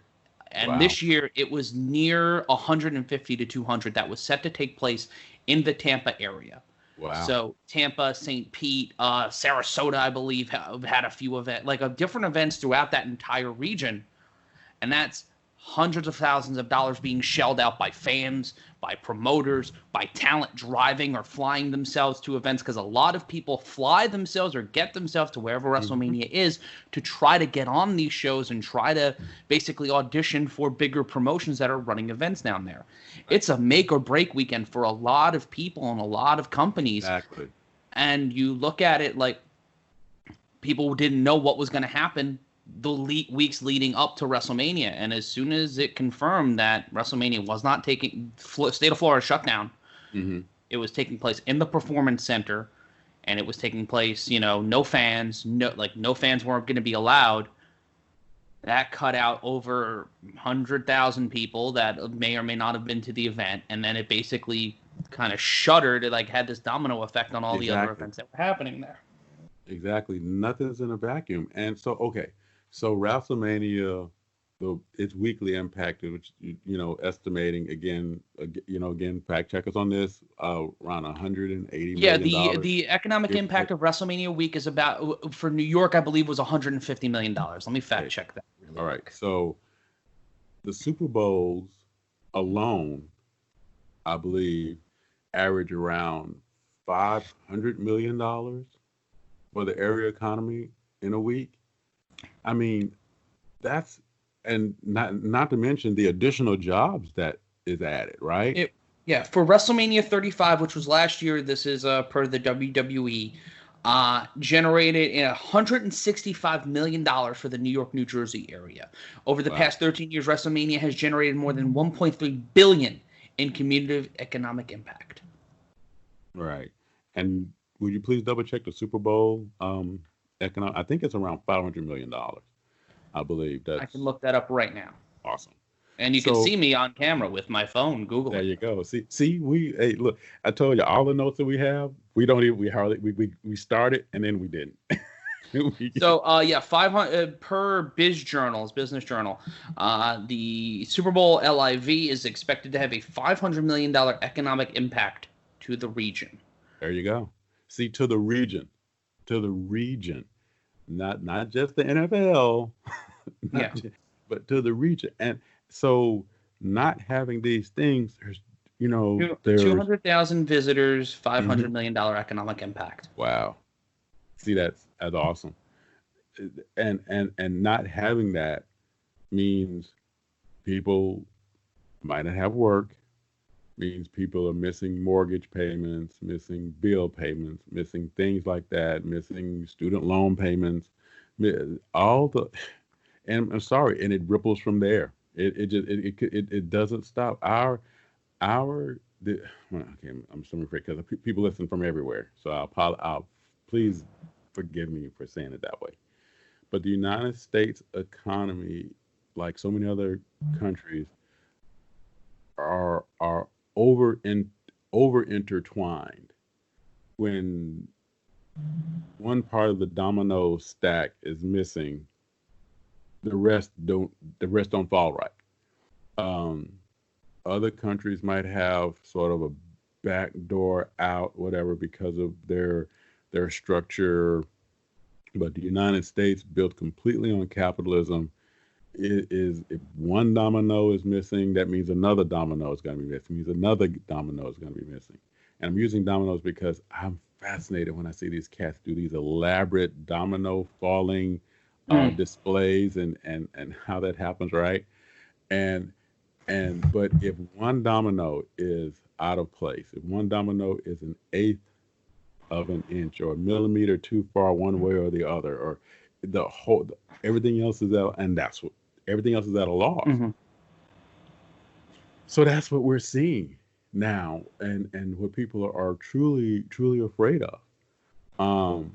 And Wow. this year it was near 150 to 200 that was set to take place in the Tampa area. Wow. So Tampa, St. Pete, Sarasota, I believe, have had a few events, like different events throughout that entire region. And that's hundreds of thousands of dollars being shelled out by fans, by promoters, by talent driving or flying themselves to events, because a lot of people fly themselves or get themselves to wherever WrestleMania is to try to get on these shows and try to basically audition for bigger promotions that are running events down there. It's a make or break weekend for a lot of people and a lot of companies. Exactly. And you look at it like people didn't know what was going to happen the weeks leading up to WrestleMania, and as soon as it confirmed that WrestleMania was not taking state of Florida shut down, it was taking place in the Performance Center, and it was taking place, no fans, no fans weren't going to be allowed. That cut out over 100,000 people that may or may not have been to the event, and then it basically kind of shuttered. It had this domino effect on all the other events that were happening there. Exactly. Nothing's in a vacuum. And so, okay. So WrestleMania, it's weekly impacted, which, estimating again, fact check us on this, around $180 million. Yeah, the economic impact of WrestleMania week is about, for New York, I believe, was $150 million. Let me fact check that. All right. So the Super Bowls alone, I believe, average around $500 million for the area economy in a week. I mean, that's, and not to mention the additional jobs that is added, right? For WrestleMania 35, which was last year, this is per the WWE, generated $165 million for the New York, New Jersey area. Over the past 13 years, WrestleMania has generated more than $1.3 billion in cumulative economic impact. Right. And would you please double check the Super Bowl economic? I think it's around $500 million. I believe that. I can look that up right now. Awesome. And you can see me on camera with my phone, Google. There you go. See, hey, look, I told you all the notes that we have, we started and then we didn't. So 500 per Business Journal. The Super Bowl LIV is expected to have a $500 million economic impact to the region. There you go. See, to the region, not just the NFL, but to the region. And so, not having these things, there's 200,000 visitors, $500 million economic impact. Wow. See, that's awesome. And not having that means people might not have work, means people are missing mortgage payments, missing bill payments, missing things like that, missing student loan payments, and I'm sorry, and it ripples from there. It doesn't stop. I'm so afraid because people listen from everywhere. So I'll please forgive me for saying it that way. But the United States economy, like so many other countries, are over intertwined. When one part of the domino stack is missing, the rest don't fall right. Other countries might have sort of a back door out, whatever, because of their structure, but the United States, built completely on capitalism, if one domino is missing, that means another domino is going to be missing. Means another domino is going to be missing. And I'm using dominoes because I'm fascinated when I see these cats do these elaborate domino falling displays and how that happens, right? But if one domino is out of place, if one domino is an eighth of an inch or a millimeter too far one way or the other, or everything else is out, and everything else is at a loss. So that's what we're seeing now, and what people are truly afraid of. Um,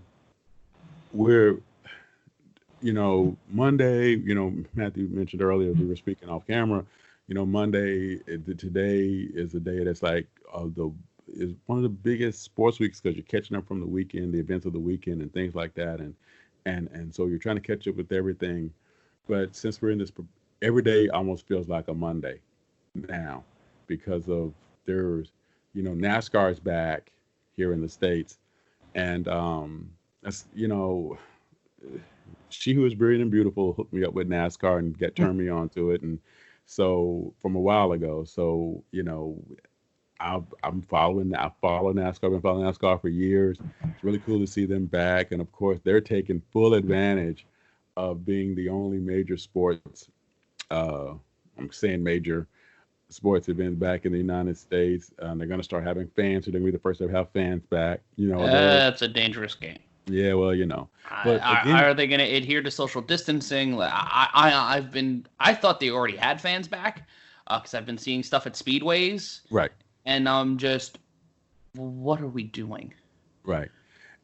we're Monday, Matthew mentioned earlier, we were speaking off camera, Monday, today is the day that's like the is one of the biggest sports weeks because you're catching up from the weekend, the events of the weekend, and things like that, and so you're trying to catch up with everything. But since we're in this, every day almost feels like a Monday now because of there's, NASCAR is back here in the States, and that's she who is brilliant and beautiful hooked me up with NASCAR and get turned me on to it, and so from a while ago. So I'm following. I follow NASCAR. I've been following NASCAR for years. It's really cool to see them back, and of course they're taking full advantage of being the only major sports. Uh, I'm saying major sports events back in the United States. They're going to start having fans. So they're going to be the first to have fans back. They're That's a dangerous game. yeah, well, but again, Are they going to adhere to social distancing? I thought they already had fans back because I've been seeing stuff at speedways, right. and I'm just, what are we doing? Right.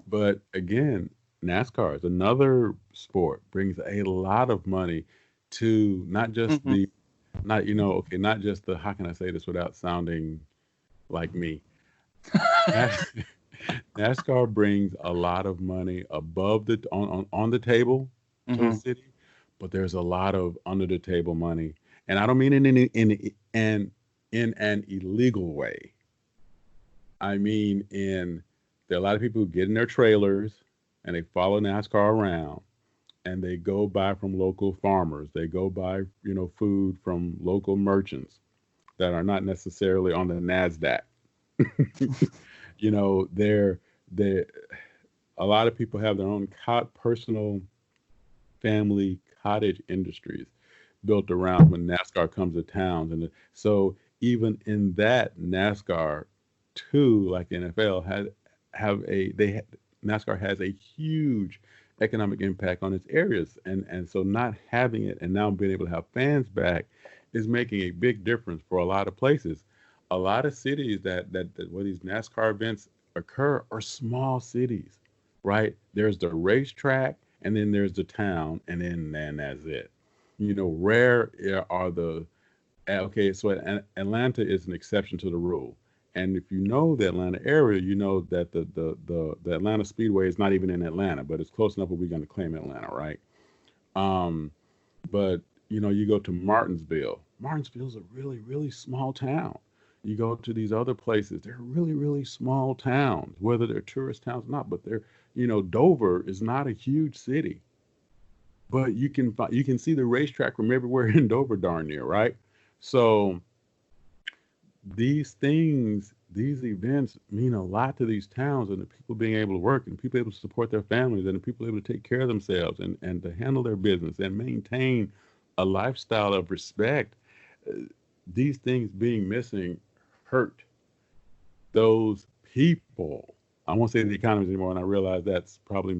But again, NASCAR is another sport, brings a lot of money to not just Hmm. not just the, how can I say this without sounding like me? Nas- NASCAR brings a lot of money above on the table to the Hmm. city, but there's a lot of under the table money. And I don't mean in an illegal way. I mean, there are a lot of people who get in their trailers and they follow NASCAR around and they go buy from local farmers. They go buy, food from local merchants that are not necessarily on the NASDAQ. They're a lot of people have their own personal family cottage industries built around when NASCAR comes to towns, and so even in that NASCAR too, like NFL had have a they ha- NASCAR has a huge economic impact on its areas, and so not having it and now being able to have fans back is making a big difference for a lot of places. A lot of cities that where these NASCAR events occur are small cities, right? There's the racetrack, and then there's the town, and then that's it. Rare are the okay. So Atlanta is an exception to the rule, and if you know the Atlanta area, you know that the Atlanta Speedway is not even in Atlanta, but it's close enough that we're going to claim Atlanta, right? Um, but you go to Martinsville. Martinsville's a really small town. You go to these other places, they're really small towns, whether they're tourist towns or not. But Dover is not a huge city, but you can see the racetrack from everywhere in Dover, darn near, right? So these events mean a lot to these towns, and the people being able to work, and people able to support their families, and the people able to take care of themselves, and to handle their business and maintain a lifestyle of respect. Uh, these things being missing hurt those people. I won't say the economies anymore, and I realize that's probably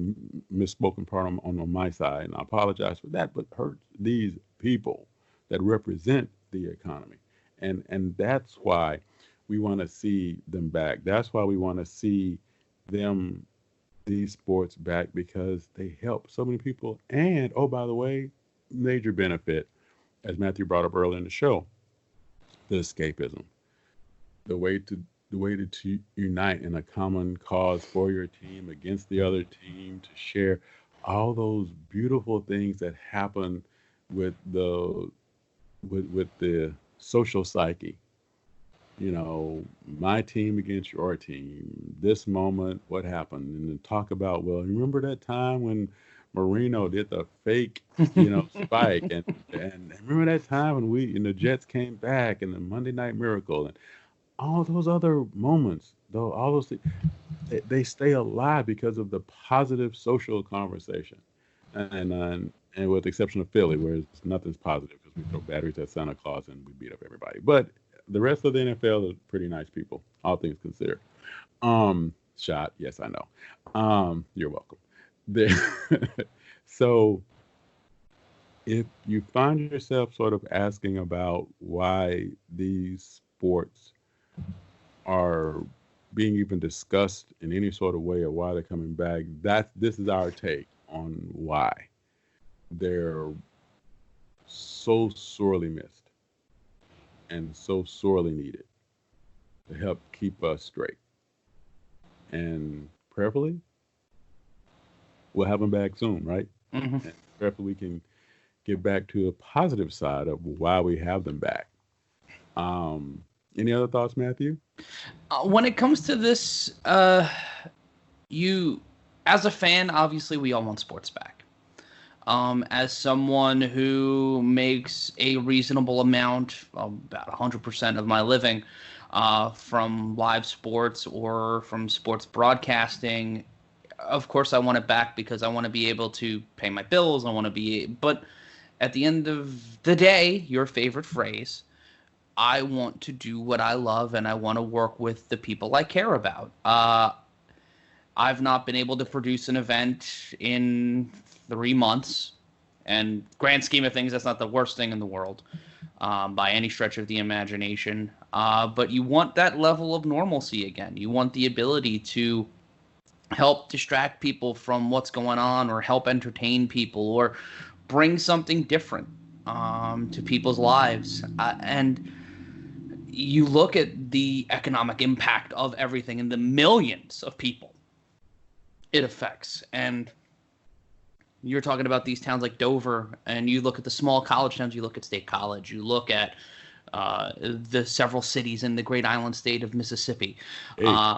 misspoken part on my side, and I apologize for that. But hurt these people that represent the economy, and that's why we want to see them back. That's why we want to see them these sports back because they help so many people. And oh, by the way, major benefit, as Matthew brought up earlier in the show, the escapism, the way to unite in a common cause for your team against the other team, to share all those beautiful things that happen with the social psyche. My team against your team, this moment, what happened, and then talk about, well, remember that time when Marino did the fake, spike, and remember that time when we and the Jets came back and the Monday Night Miracle, and all those other moments, though, all those things, they stay alive because of the positive social conversation. And with the exception of Philly, where nothing's positive because we throw batteries at Santa Claus and we beat up everybody. But the rest of the NFL are pretty nice people, all things considered. Shot, yes, I know. You're welcome. There, so If you find yourself sort of asking about why these sports are being even discussed in any sort of way or why they're coming back, this is our take on why they're so sorely missed and so sorely needed to help keep us straight. And prayerfully, we'll have them back soon, right? Hmm. And prayerfully, we can get back to a positive side of why we have them back. Um, any other thoughts, Matthew? When it comes to this, you, as a fan, obviously we all want sports back. As someone who makes a reasonable amount, about 100% of my living, from live sports or from sports broadcasting, of course I want it back because I want to be able to pay my bills. But at the end of the day, your favorite phrase, I want to do what I love and I want to work with the people I care about. I've not been able to produce an event in 3 months. And grand scheme of things, that's not the worst thing in the world, by any stretch of the imagination. But you want that level of normalcy again. You want the ability to help distract people from what's going on, or help entertain people, or bring something different to people's lives. And you look at the economic impact of everything and the millions of people it affects. And you're talking about these towns like Dover, and you look at the small college towns, you look at State College, you look at the several cities in the great island state of Mississippi. Hey,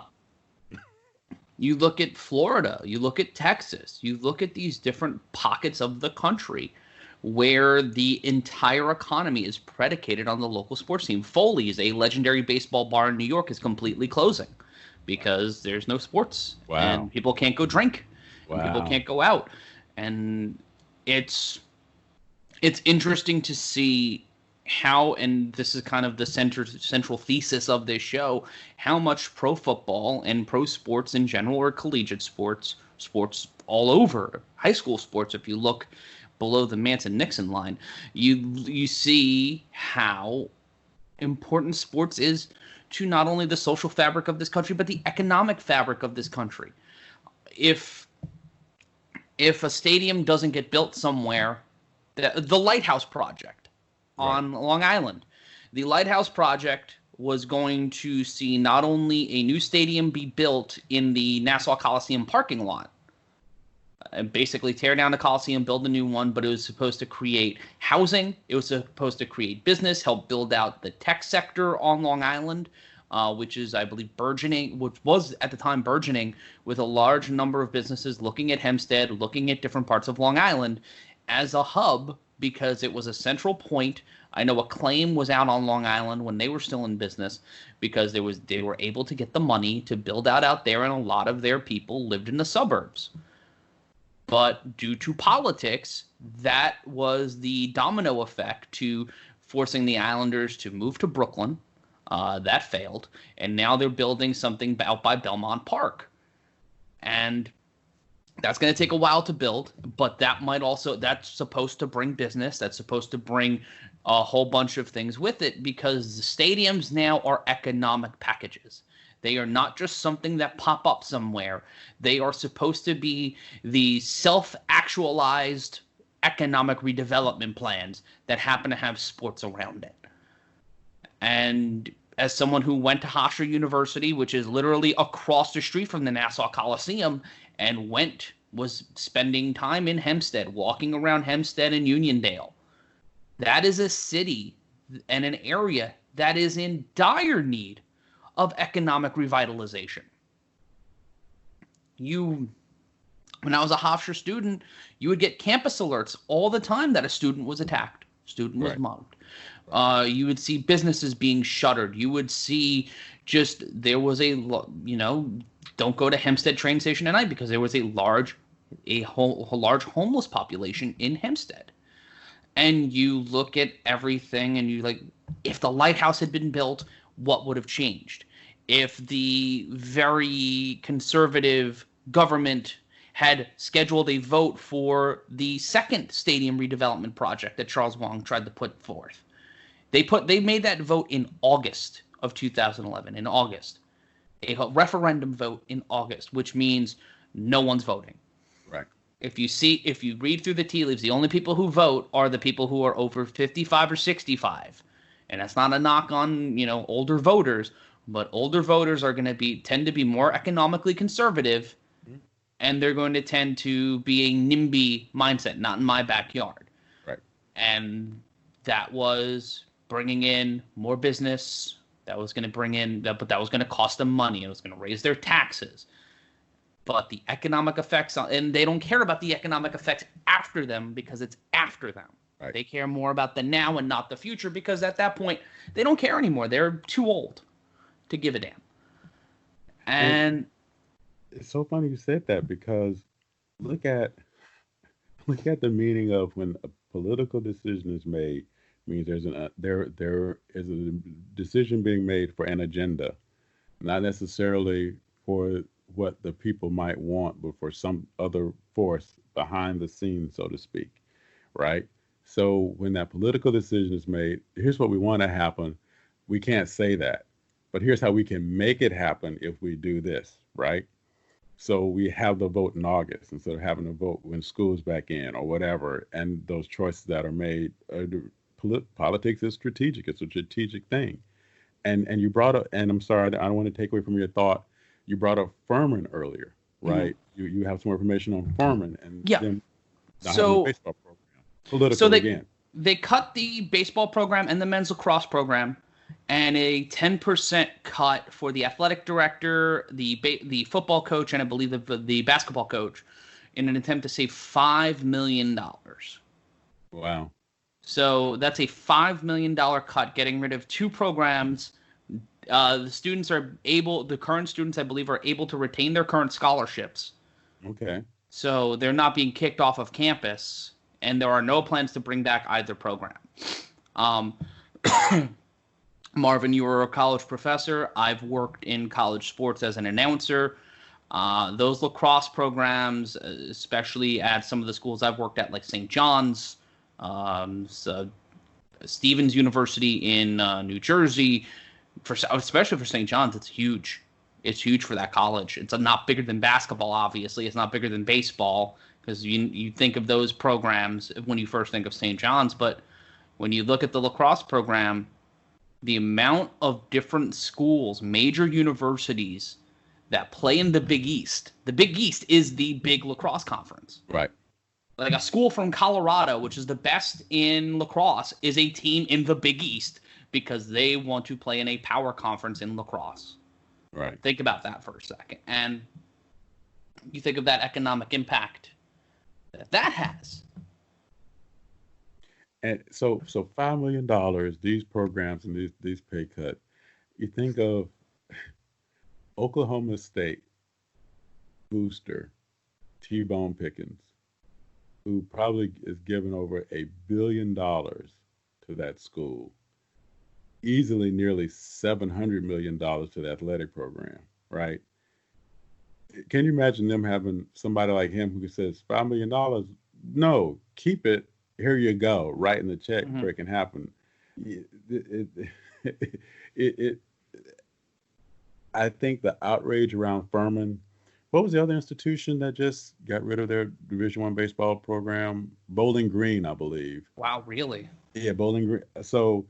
You look at Florida, you look at Texas, you look at these different pockets of the country where the entire economy is predicated on the local sports team. Foley's, a legendary baseball bar in New York, is completely closing because there's no sports. wow. And people can't go drink. And people Wow. can't go out. And it's interesting to see how, and this is kind of the central thesis of this show, how much pro football and pro sports in general, or collegiate sports all over, high school sports, if you look below the Manson-Nixon line, you see how important sports is to not only the social fabric of this country, but the economic fabric of this country. If a stadium doesn't get built somewhere, the Lighthouse Project on Long Island, the Lighthouse Project was going to see not only a new stadium be built in the Nassau Coliseum parking lot, and basically tear down the Coliseum, build a new one, but it was supposed to create housing. It was supposed to create business, help build out the tech sector on Long Island, which is, I believe, burgeoning, which was at the time burgeoning, with a large number of businesses looking at Hempstead, looking at different parts of Long Island as a hub, because it was a central point. I know Acclaim was out on Long Island when they were still in business, because they were able to get the money to build out there, and a lot of their people lived in the suburbs. But due to politics, that was the domino effect to forcing the Islanders to move to Brooklyn. That failed. And now they're building something out by Belmont Park. And that's going to take a while to build, but that's supposed to bring business. That's supposed to bring a whole bunch of things with it, because the stadiums now are economic packages. They are not just something that pop up somewhere. They are supposed to be the self-actualized economic redevelopment plans that happen to have sports around it. And as someone who went to Hofstra University, which is literally across the street from the Nassau Coliseum, and was spending time in Hempstead, walking around Hempstead and Uniondale, that is a city and an area that is in dire need of economic revitalization. When I was a Hofstra student, you would get campus alerts all the time that a student was attacked, student was mugged. You would see businesses being shuttered. You would see there was don't go to Hempstead train station at night, because there was a large homeless population in Hempstead. And you look at everything and you if the lighthouse had been built, what would have changed? If the very conservative government had scheduled a vote for the second stadium redevelopment project that Charles Wang tried to put forth. They made that vote in August of 2011. In August, a referendum vote in August, which means no one's voting. Right. If you read through the tea leaves, the only people who vote are the people who are over 55 or 65. And that's not a knock on, older voters, but older voters are going to tend to be more economically conservative, and they're going to tend to be a NIMBY mindset, not in my backyard. Right. And that was bringing in more business. That was going to but that was going to cost them money. It was going to raise their taxes. But the economic effects, and they don't care about the economic effects after them because it's after them. Right. They care more about the now and not the future because at that point, they don't care anymore. They're too old to give a damn. And it's so funny you said that because look at the meaning of when a political decision is made. Means there is a decision being made for an agenda, not necessarily for what the people might want, but for some other force behind the scenes, so to speak, right? So when that political decision is made, here's what we want to happen. We can't say that, but here's how we can make it happen if we do this, right? So we have the vote in August instead of having a vote when school's back in or whatever, and those choices that are made. Politics is strategic. It's a strategic thing. And you brought up, and I'm sorry, I don't want to take away from your thought. You brought up Furman earlier, right? Mm-hmm. You have some more information on Furman and them so the baseball program. Political again. They cut the baseball program and the men's lacrosse program, and a 10% cut for the athletic director, the football coach, and I believe the basketball coach, in an attempt to save $5 million. Wow. So that's a $5 million cut, getting rid of two programs. The current students, I believe, are able to retain their current scholarships. Okay. So they're not being kicked off of campus, and there are no plans to bring back either program. Marvin, you were a college professor. I've worked in college sports as an announcer. Those lacrosse programs, especially at some of the schools I've worked at, like St. John's, Stevens University in New Jersey, especially for St. John's, it's huge. It's huge for that college. It's not bigger than basketball, obviously. It's not bigger than baseball because you think of those programs when you first think of St. John's. But when you look at the lacrosse program, the amount of different schools, major universities that play in the Big East. The Big East is the big lacrosse conference. Right. Like a school from Colorado, which is the best in lacrosse, is a team in the Big East because they want to play in a power conference in lacrosse. Right. Think about that for a second. And you think of that economic impact that has. And so $5 million, these programs and these pay cuts, you think of Oklahoma State booster T-Bone Pickens, who probably is giving over $1 billion to that school, easily nearly $700 million to the athletic program, right? Can you imagine them having somebody like him who says $5 million? No, keep it. Here you go, writing the check where it can happen. I think the outrage around Furman. What was the other institution that just got rid of their Division I baseball program? Bowling Green, I believe. Wow, really? Yeah, Bowling Green. So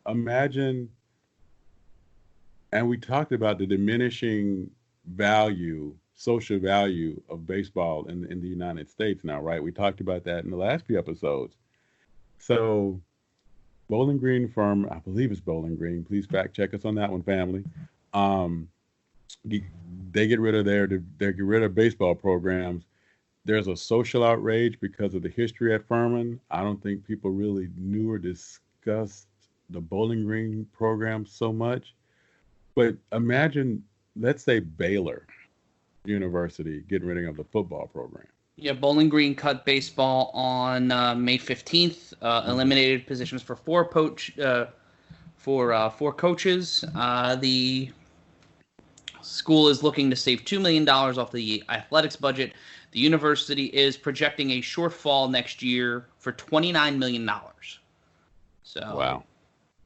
imagine, and we talked about the diminishing value, social value of baseball in the United States now, right? We talked about that in the last few episodes. So Bowling Green firm, I believe it's Bowling Green. Please fact check us on that one, family. They get rid of baseball programs. There's a social outrage because of the history at Furman. I don't think people really knew or discussed the Bowling Green program so much. But imagine, let's say Baylor University getting rid of the football program. Yeah, Bowling Green cut baseball on May 15th, eliminated positions for four coaches. The School is looking to save $2 million off the athletics budget. The university is projecting a shortfall next year for $29 million. So wow.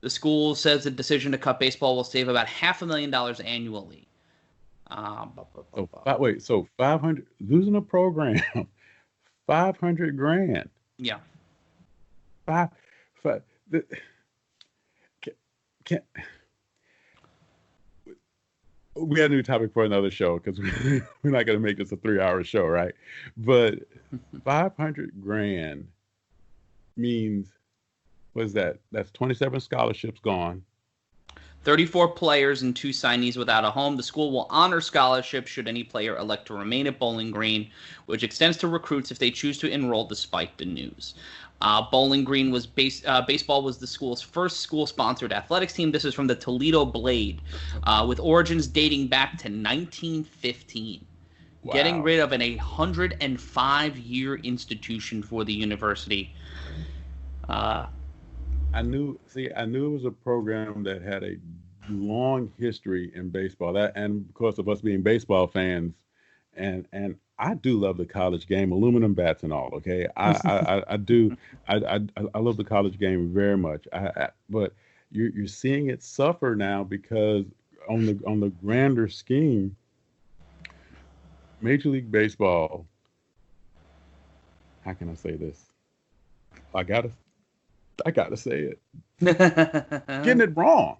The school says the decision to cut baseball will save about $500,000 annually. So 500 losing a program, 500 grand. Yeah. Five, can, we had a new topic for another show because we're not going to make this a 3-hour show, right? But 500 grand means, what is that? That's 27 scholarships gone. 34 players and 2 signees without a home. The school will honor scholarships should any player elect to remain at Bowling Green, which extends to recruits if they choose to enroll despite the news. Bowling Green was baseball was the school's first school-sponsored athletics team. This is from the Toledo Blade, with origins dating back to 1915. Wow. Getting rid of an 105-year institution for the university. I knew it was a program that had a long history in baseball. That, and of course, of us being baseball fans, and I do love the college game, aluminum bats and all. Okay, I do. I love the college game very much. But you're seeing it suffer now because on the grander scheme, Major League Baseball. How can I say this? I gotta say it. Getting it wrong.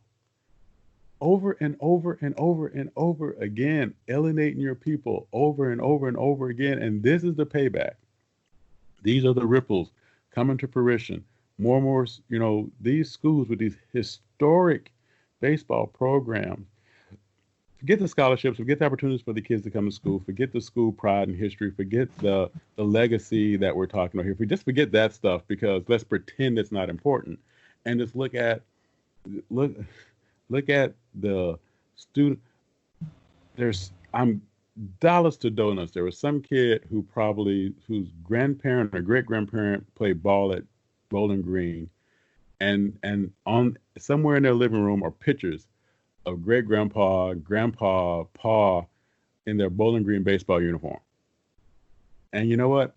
Over and over and over and over again, alienating your people over and over and over again. And this is the payback. These are the ripples coming to fruition. More and more, these schools with these historic baseball programs. Forget the scholarships, forget the opportunities for the kids to come to school, forget the school pride and history, forget the legacy that we're talking about here. Just forget that stuff, because let's pretend it's not important. And just look at the student. I'm dollars to donuts. There was some kid whose grandparent or great grandparent played ball at Bowling Green, and on somewhere in their living room are pictures of great grandpa, pa in their Bowling Green baseball uniform. And you know what?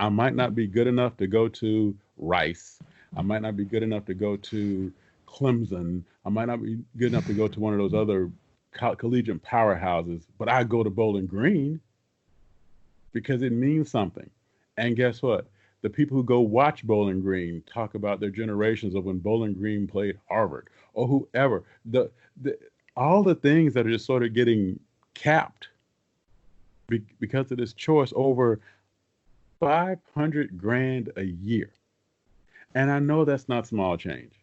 I might not be good enough to go to Rice. I might not be good enough to go to Clemson. I might not be good enough to go to one of those other collegiate powerhouses, but I go to Bowling Green because it means something. And guess what? The people who go watch Bowling Green talk about their generations of when Bowling Green played Harvard or whoever. All the things that are just sort of getting capped because of this choice over 500 grand a year. And I know that's not small change.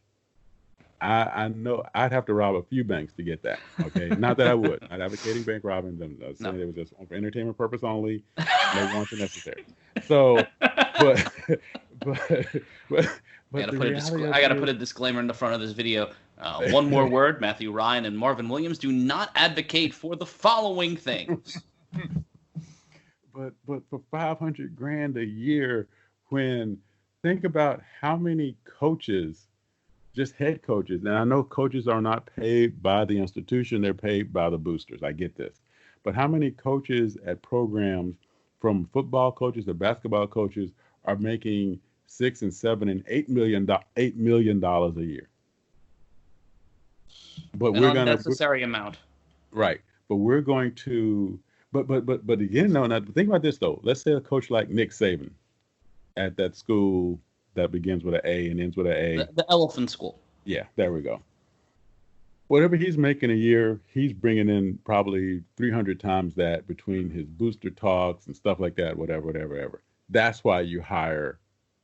I know I'd have to rob a few banks to get that. Okay, not that I would. Not advocating bank robbing them. I was saying it was just for entertainment purpose only. No wants are necessary. So, but I gotta put a disclaimer in the front of this video. One more word: Matthew Ryan and Marvin Williams do not advocate for the following things. But for 500 grand a year, when think about how many coaches, just head coaches, and I know coaches are not paid by the institution, they're paid by the boosters. I get this. But how many coaches at programs, from football coaches to basketball coaches, are making $6 and $7 and $8 million a year? But an unnecessary amount. Right. But we're going to but again, no, now think about this though. Let's say a coach like Nick Saban at that school that begins with an A and ends with an A. The Elephant School. Yeah, there we go. Whatever he's making a year, he's bringing in probably 300 times that between his booster talks and stuff like that, whatever. That's why you hire,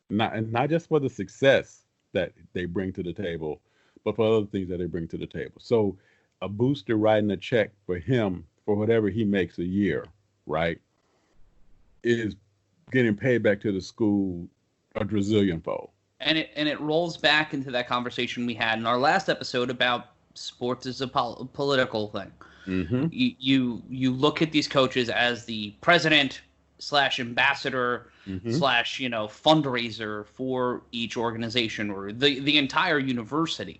not just for the success that they bring to the table, but for other things that they bring to the table. So a booster writing a check for him for whatever he makes a year, right, is getting paid back to the school a drazillion-fold. And it rolls back into that conversation we had in our last episode about sports as a political thing. Mm-hmm. You look at these coaches as the president / ambassador / fundraiser for each organization or the entire university.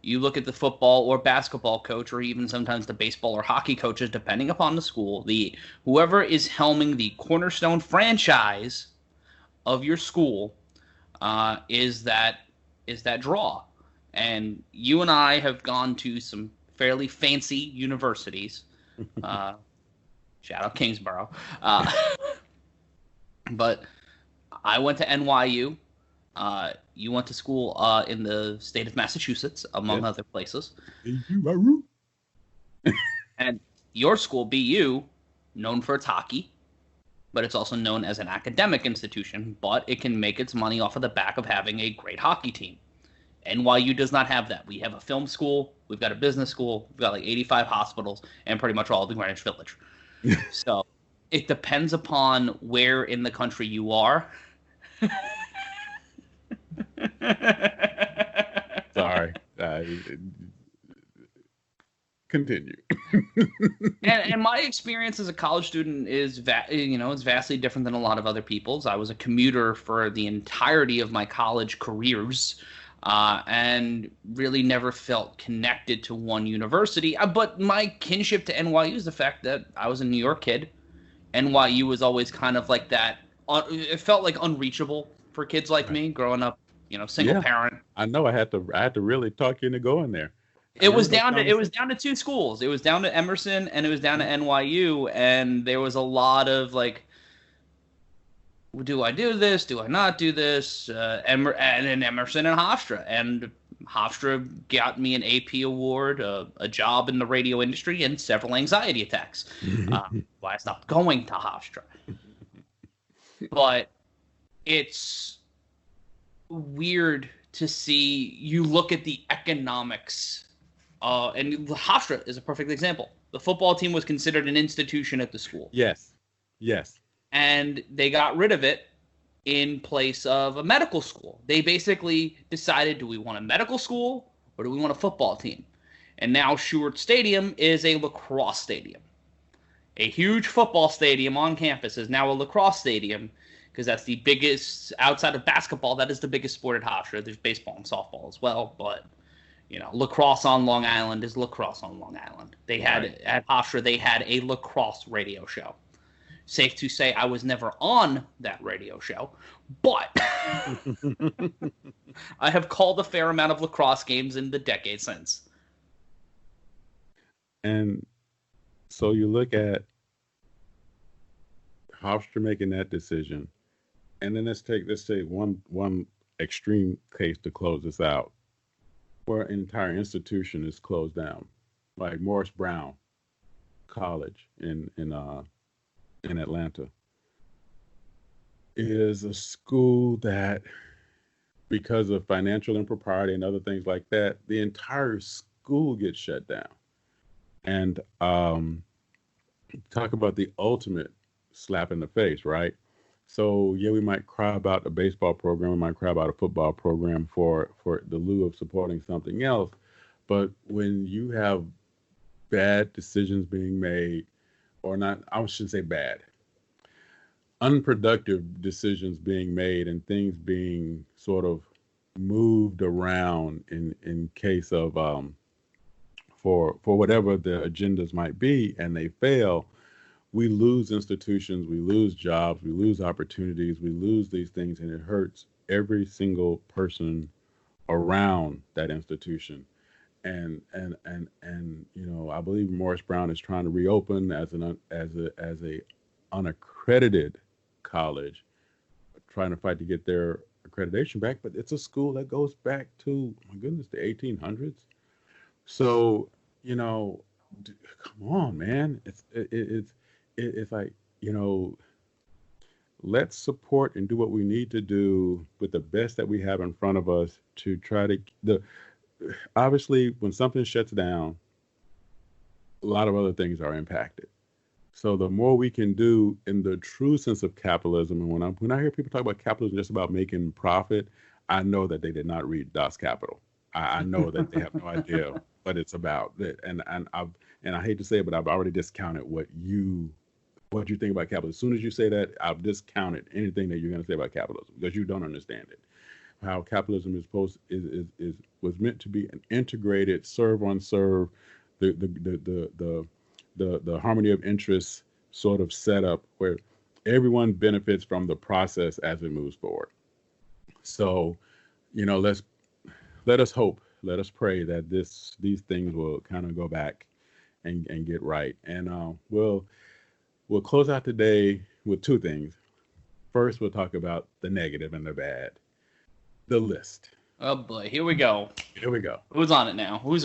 You look at the football or basketball coach, or even sometimes the baseball or hockey coaches, depending upon the school. Whoever is helming the cornerstone franchise of your school is that draw. And you and I have gone to some fairly fancy universities. Shout out Kingsborough. But I went to NYU. You went to school in the state of Massachusetts, among other places. And your school, BU, known for its hockey, but it's also known as an academic institution, but it can make its money off of the back of having a great hockey team. NYU does not have that. We have a film school, we've got a business school, we've got like 85 hospitals, and pretty much all of the Greenwich Village. So it depends upon where in the country you are. Sorry. Continue. and my experience as a college student is it's vastly different than a lot of other people's. I was a commuter for the entirety of my college careers, and really never felt connected to one university. But my kinship to NYU is the fact that I was a New York kid. NYU was always kind of like that. It felt like unreachable for kids like me growing up, single parent. I know I had to really talk you into going there. It was down to two schools. It was down to Emerson and it was down to NYU, and there was a lot of like, do I do this? Do I not do this? And then Emerson and Hofstra. And Hofstra got me an AP award, a job in the radio industry, and several anxiety attacks. Why I stopped going to Hofstra. But it's weird to see, you look at the economics, and Hofstra is a perfect example. The football team was considered an institution at the school. Yes. And they got rid of it in place of a medical school. They basically decided, do we want a medical school or do we want a football team? And now Stewart Stadium is a lacrosse stadium. A huge football stadium on campus is now a lacrosse stadium, because that's the biggest, outside of basketball, that is the biggest sport at Hofstra. There's baseball and softball as well, but lacrosse on Long Island is lacrosse on Long Island. They had at Hofstra, they had a lacrosse radio show. Safe to say I was never on that radio show, but I have called a fair amount of lacrosse games in the decade since. And so you look at Hofstra making that decision, and then let's take one extreme case to close this out, where an entire institution is closed down, like Morris Brown College in Atlanta. It is a school that, because of financial impropriety and other things like that, the entire school gets shut down. And talk about the ultimate slap in the face, right? So we might cry about a baseball program, we might cry about a football program for the lieu of supporting something else, but when you have bad decisions being made, or not, I shouldn't say bad, unproductive decisions being made and things being sort of moved around in case of for whatever the agendas might be, and they fail, we lose institutions, we lose jobs, we lose opportunities, we lose these things, and it hurts every single person around that institution. And I believe Morris Brown is trying to reopen as a unaccredited college, trying to fight to get their accreditation back. But it's a school that goes back to, my goodness, the 1800s. So come on, man. It's like, let's support and do what we need to do with the best that we have in front of us to try to obviously, when something shuts down, a lot of other things are impacted. So the more we can do in the true sense of capitalism, and when I hear people talk about capitalism just about making profit, I know that they did not read Das Kapital. I know that they have no idea what it's about. And I hate to say it, but I've already discounted what you think about capitalism. As soon as you say that, I've discounted anything that you're going to say about capitalism, because you don't understand it. How capitalism was was meant to be an integrated serve on serve, the harmony of interest sort of setup where everyone benefits from the process as it moves forward. So, let us hope, let us pray that these things will kind of go back and get right. And we'll close out today with two things. First, we'll talk about the negative and the bad. The list. Oh boy, here we go. Here we go. Who's on it now? Who?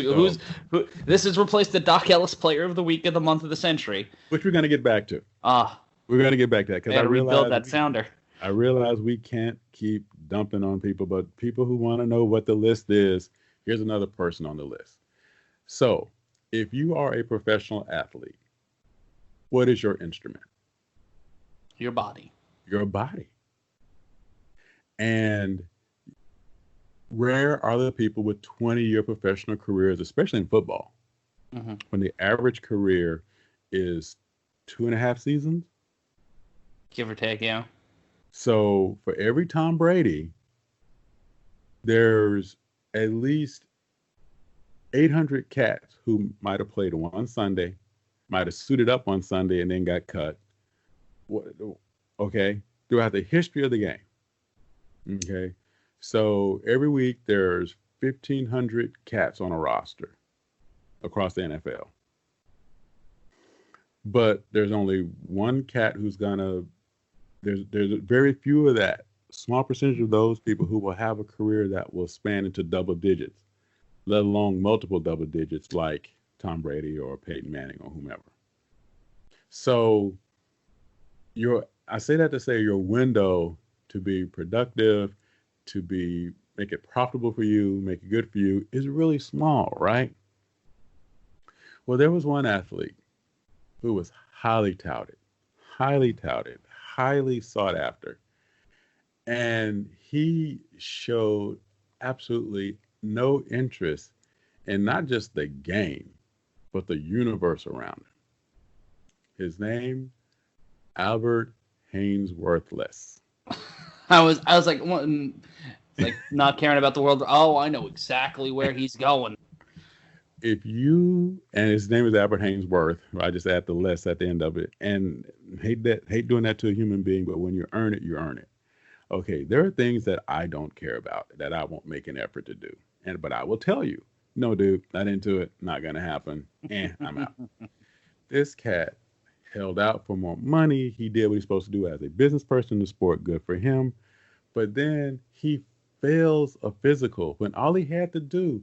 This has replaced the Doc Ellis Player of the Week of the Month of the Century. Which we're going to get back to. We're going to get back to that because I rebuild that sounder. I realize we can't keep dumping on people, but people who want to know what the list is, here's another person on the list. So, if you are a professional athlete, what is your instrument? Your body. Your body. And rare are the people with 20-year professional careers, especially in football, when the average career is 2.5 seasons. Give or take, yeah. So for every Tom Brady, there's at least 800 cats who might have played one Sunday, might have suited up on Sunday and then got cut. Okay, throughout the history of the game. Okay, so every week there's 1,500 cats on a roster across the NFL. But there's only one cat who's gonna. There's very few of that small percentage of those people who will have a career that will span into double digits, let alone multiple double digits like Tom Brady or Peyton Manning or whomever. So I say that to say your window to be productive, to make it profitable for you, make it good for you is really small, right? Well, there was one athlete who was highly touted, highly sought after. And he showed absolutely no interest in not just the game, but the universe around him. His name, Albert Haynesworthless. I was like, not caring about the world. Oh, I know exactly where he's going. And his name is Albert Haynesworth. I just add the less at the end of it. And hate doing that to a human being, but when you earn it, you earn it. Okay, there are things that I don't care about that I won't make an effort to do. But I will tell you, no, dude, not into it, not gonna happen. I'm out. This cat held out for more money. He did what he's supposed to do as a business person in the sport. Good for him. But then he fails a physical when all he had to do,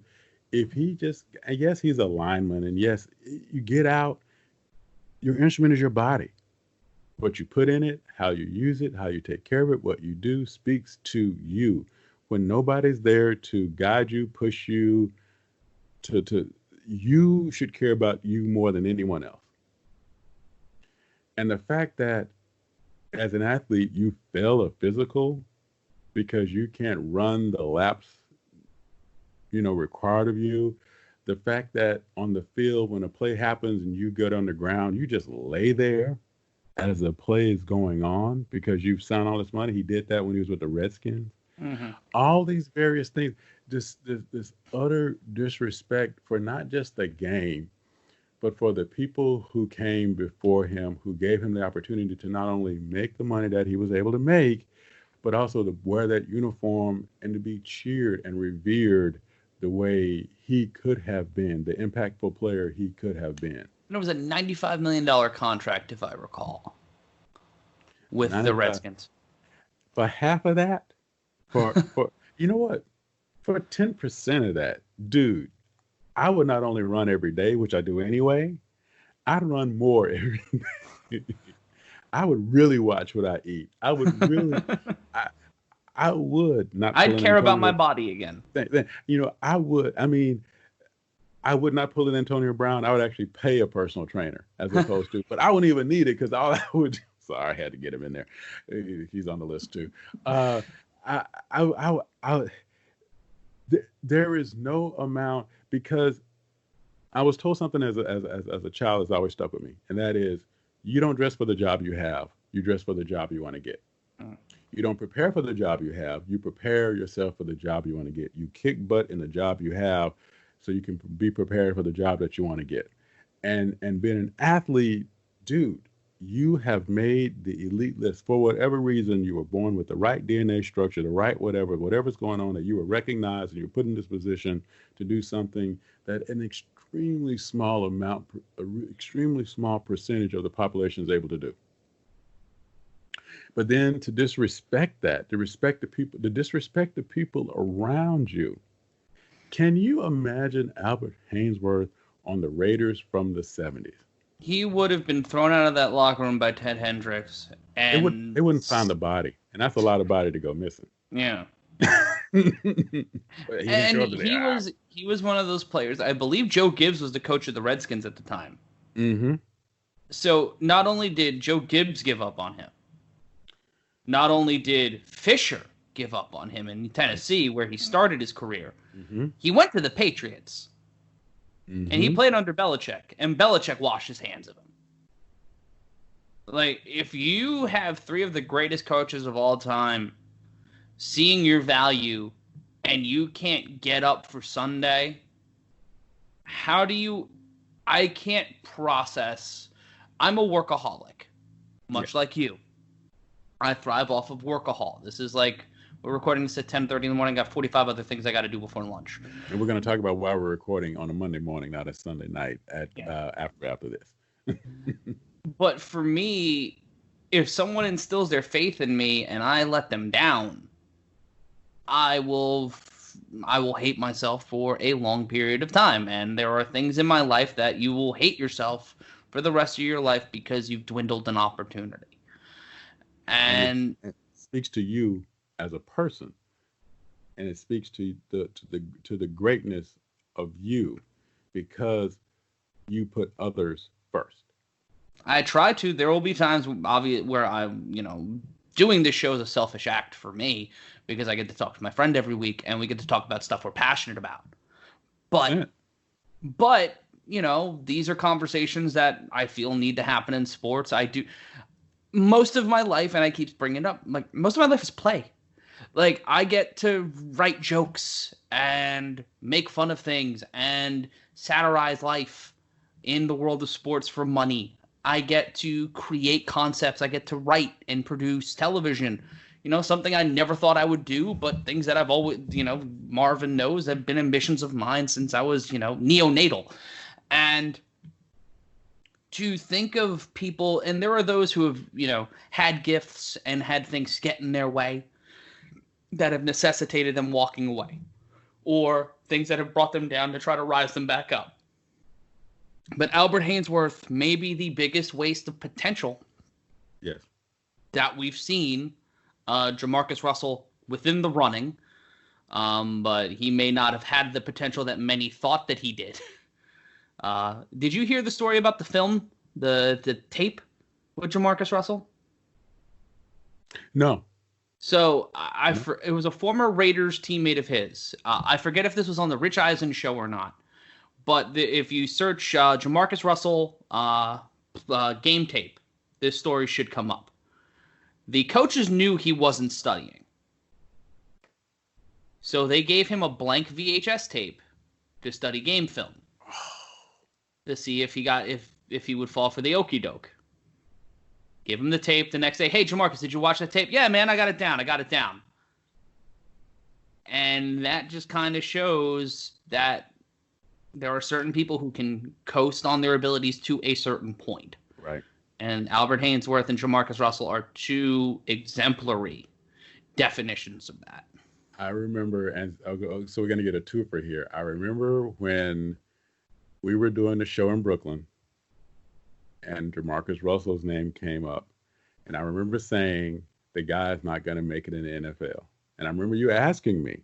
yes, he's a lineman, and yes, you get out, your instrument is your body. What you put in it, how you use it, how you take care of it, what you do speaks to you. When nobody's there to guide you, push you, you should care about you more than anyone else. And the fact that as an athlete, you fail a physical because you can't run the laps required of you. The fact that on the field, when a play happens and you get on the ground, you just lay there as the play is going on because you've signed all this money. He did that when he was with the Redskins. All these various things, this utter disrespect for not just the game, but for the people who came before him, who gave him the opportunity to not only make the money that he was able to make, but also to wear that uniform and to be cheered and revered the way he could have been, the impactful player he could have been. And it was a $95 million contract, if I recall, with the Redskins. For half of that, for you know what? For 10% of that, dude, I would not only run every day, which I do anyway, I'd run more every day. I would really watch what I eat. I would really, I would not. I'd care about my body again. I would. I mean, I would not pull an Antonio Brown. I would actually pay a personal trainer as opposed to, but I wouldn't even need it because all I would. Sorry, I had to get him in there. He's on the list too. There is no amount, because I was told something as a child that's always stuck with me, and that is, you don't dress for the job you have. You dress for the job you want to get. You don't prepare for the job you have. You prepare yourself for the job you want to get. You kick butt in the job you have so you can be prepared for the job that you want to get. And being an athlete, dude, you have made the elite list for whatever reason. You were born with the right DNA structure, the right whatever's going on, that you were recognized and you're put in this position to do something that an extremely small percentage of the population is able to do. But then to disrespect that, to disrespect the people around you. Can you imagine Albert Hainsworth on the Raiders from the 70s? He would have been thrown out of that locker room by Ted Hendricks, and They wouldn't find the body, and that's a lot of body to go missing. Yeah. He he was one of those players. I believe Joe Gibbs was the coach of the Redskins at the time. Mm-hmm. So not only did Joe Gibbs give up on him, not only did Fisher give up on him in Tennessee, where he started his career, he went to the Patriots. And he played under Belichick, and Belichick washed his hands of him. Like, if you have three of the greatest coaches of all time seeing your value and you can't get up for Sunday, how do you... I can't process... I'm a workaholic, much like you. I thrive off of workahol. This is like... We're recording this at 10:30 in the morning. I got 45 other things I got to do before lunch. And we're going to talk about why we're recording on a Monday morning, not a Sunday night after this. But for me, if someone instills their faith in me and I let them down, I will hate myself for a long period of time. And there are things in my life that you will hate yourself for the rest of your life because you've dwindled an opportunity. And it speaks to you as a person, and it speaks to the greatness of you because you put others first. I try to. There will be times where I'm, doing this show is a selfish act for me because I get to talk to my friend every week and we get to talk about stuff we're passionate about. But these are conversations that I feel need to happen in sports. I do most of my life, and I keep bringing it up, like most of my life is play. Like, I get to write jokes and make fun of things and satirize life in the world of sports for money. I get to create concepts. I get to write and produce television. Something I never thought I would do, but things that I've always, Marvin knows have been ambitions of mine since I was, neonatal. And to think of people, and there are those who have, had gifts and had things get in their way that have necessitated them walking away, or things that have brought them down to try to rise them back up. But Albert Hainsworth may be the biggest waste of potential that we've seen. Jamarcus Russell within the running, but he may not have had the potential that many thought that he did. Did you hear the story about the film, the tape with Jamarcus Russell? No. So it was a former Raiders teammate of his. I forget if this was on the Rich Eisen show or not. But if you search Jamarcus Russell game tape, this story should come up. The coaches knew he wasn't studying. So they gave him a blank VHS tape to study game film. To see if he would fall for the okie doke. Give him the tape the next day. Hey, Jamarcus, did you watch that tape? Yeah, man, I got it down. And that just kind of shows that there are certain people who can coast on their abilities to a certain point. Right. And Albert Hainsworth and Jamarcus Russell are two exemplary definitions of that. I remember, so we're going to get a twofer here. I remember when we were doing the show in Brooklyn, and Jamarcus Russell's name came up. And I remember saying, the guy's not going to make it in the NFL. And I remember you asking me,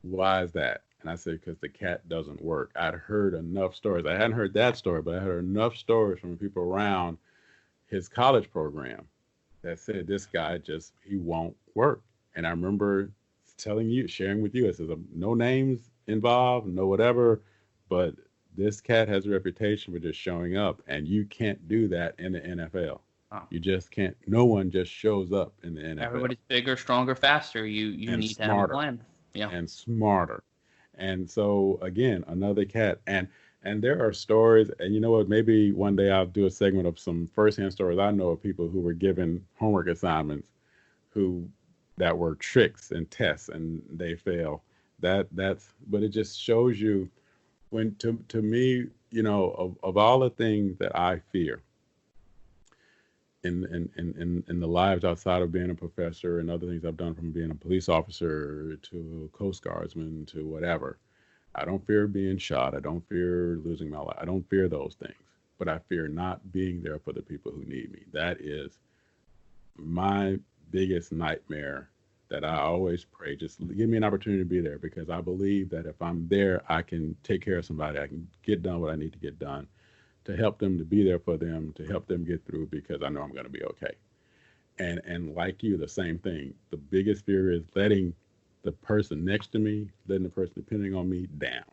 why is that? And I said, because the cat doesn't work. I'd heard enough stories. I hadn't heard that story, but I heard enough stories from people around his college program that said, this guy he won't work. And I remember sharing with you, I said, no names involved, no whatever, but this cat has a reputation for just showing up, and you can't do that in the NFL. Oh. You just can't. No one just shows up in the NFL. Everybody's bigger, stronger, faster. You And need to have a smarter plan. Yeah. and smarter. And so again, another cat. And there are stories, and you know what? Maybe one day I'll do a segment of some firsthand stories I know of people who were given homework assignments who that were tricks and tests and they fail. But it just shows you when to me, of all the things that I fear in the lives outside of being a professor and other things I've done from being a police officer to a Coast Guardsman to whatever. I don't fear being shot. I don't fear losing my life. I don't fear those things. But I fear not being there for the people who need me. That is my biggest nightmare that I always pray. Just give me an opportunity to be there because I believe that if I'm there, I can take care of somebody. I can get done what I need to get done to help them, to be there for them, to help them get through because I know I'm going to be okay. And like you, the same thing. The biggest fear is letting the person next to me, letting the person depending on me down.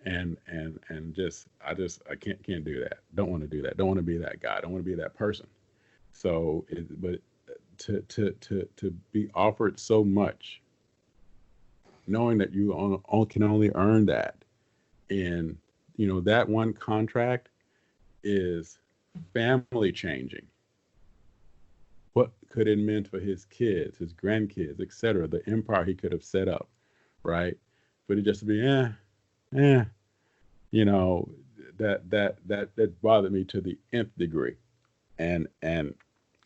And I can't do that. Don't want to do that. Don't want to be that guy. Don't want to be that person. But to be offered so much, knowing that you can only earn that, and that one contract is family changing. What could it mean for his kids, his grandkids, etc., the empire he could have set up, right? But it just to be, eh, you know, that bothered me to the nth degree. And and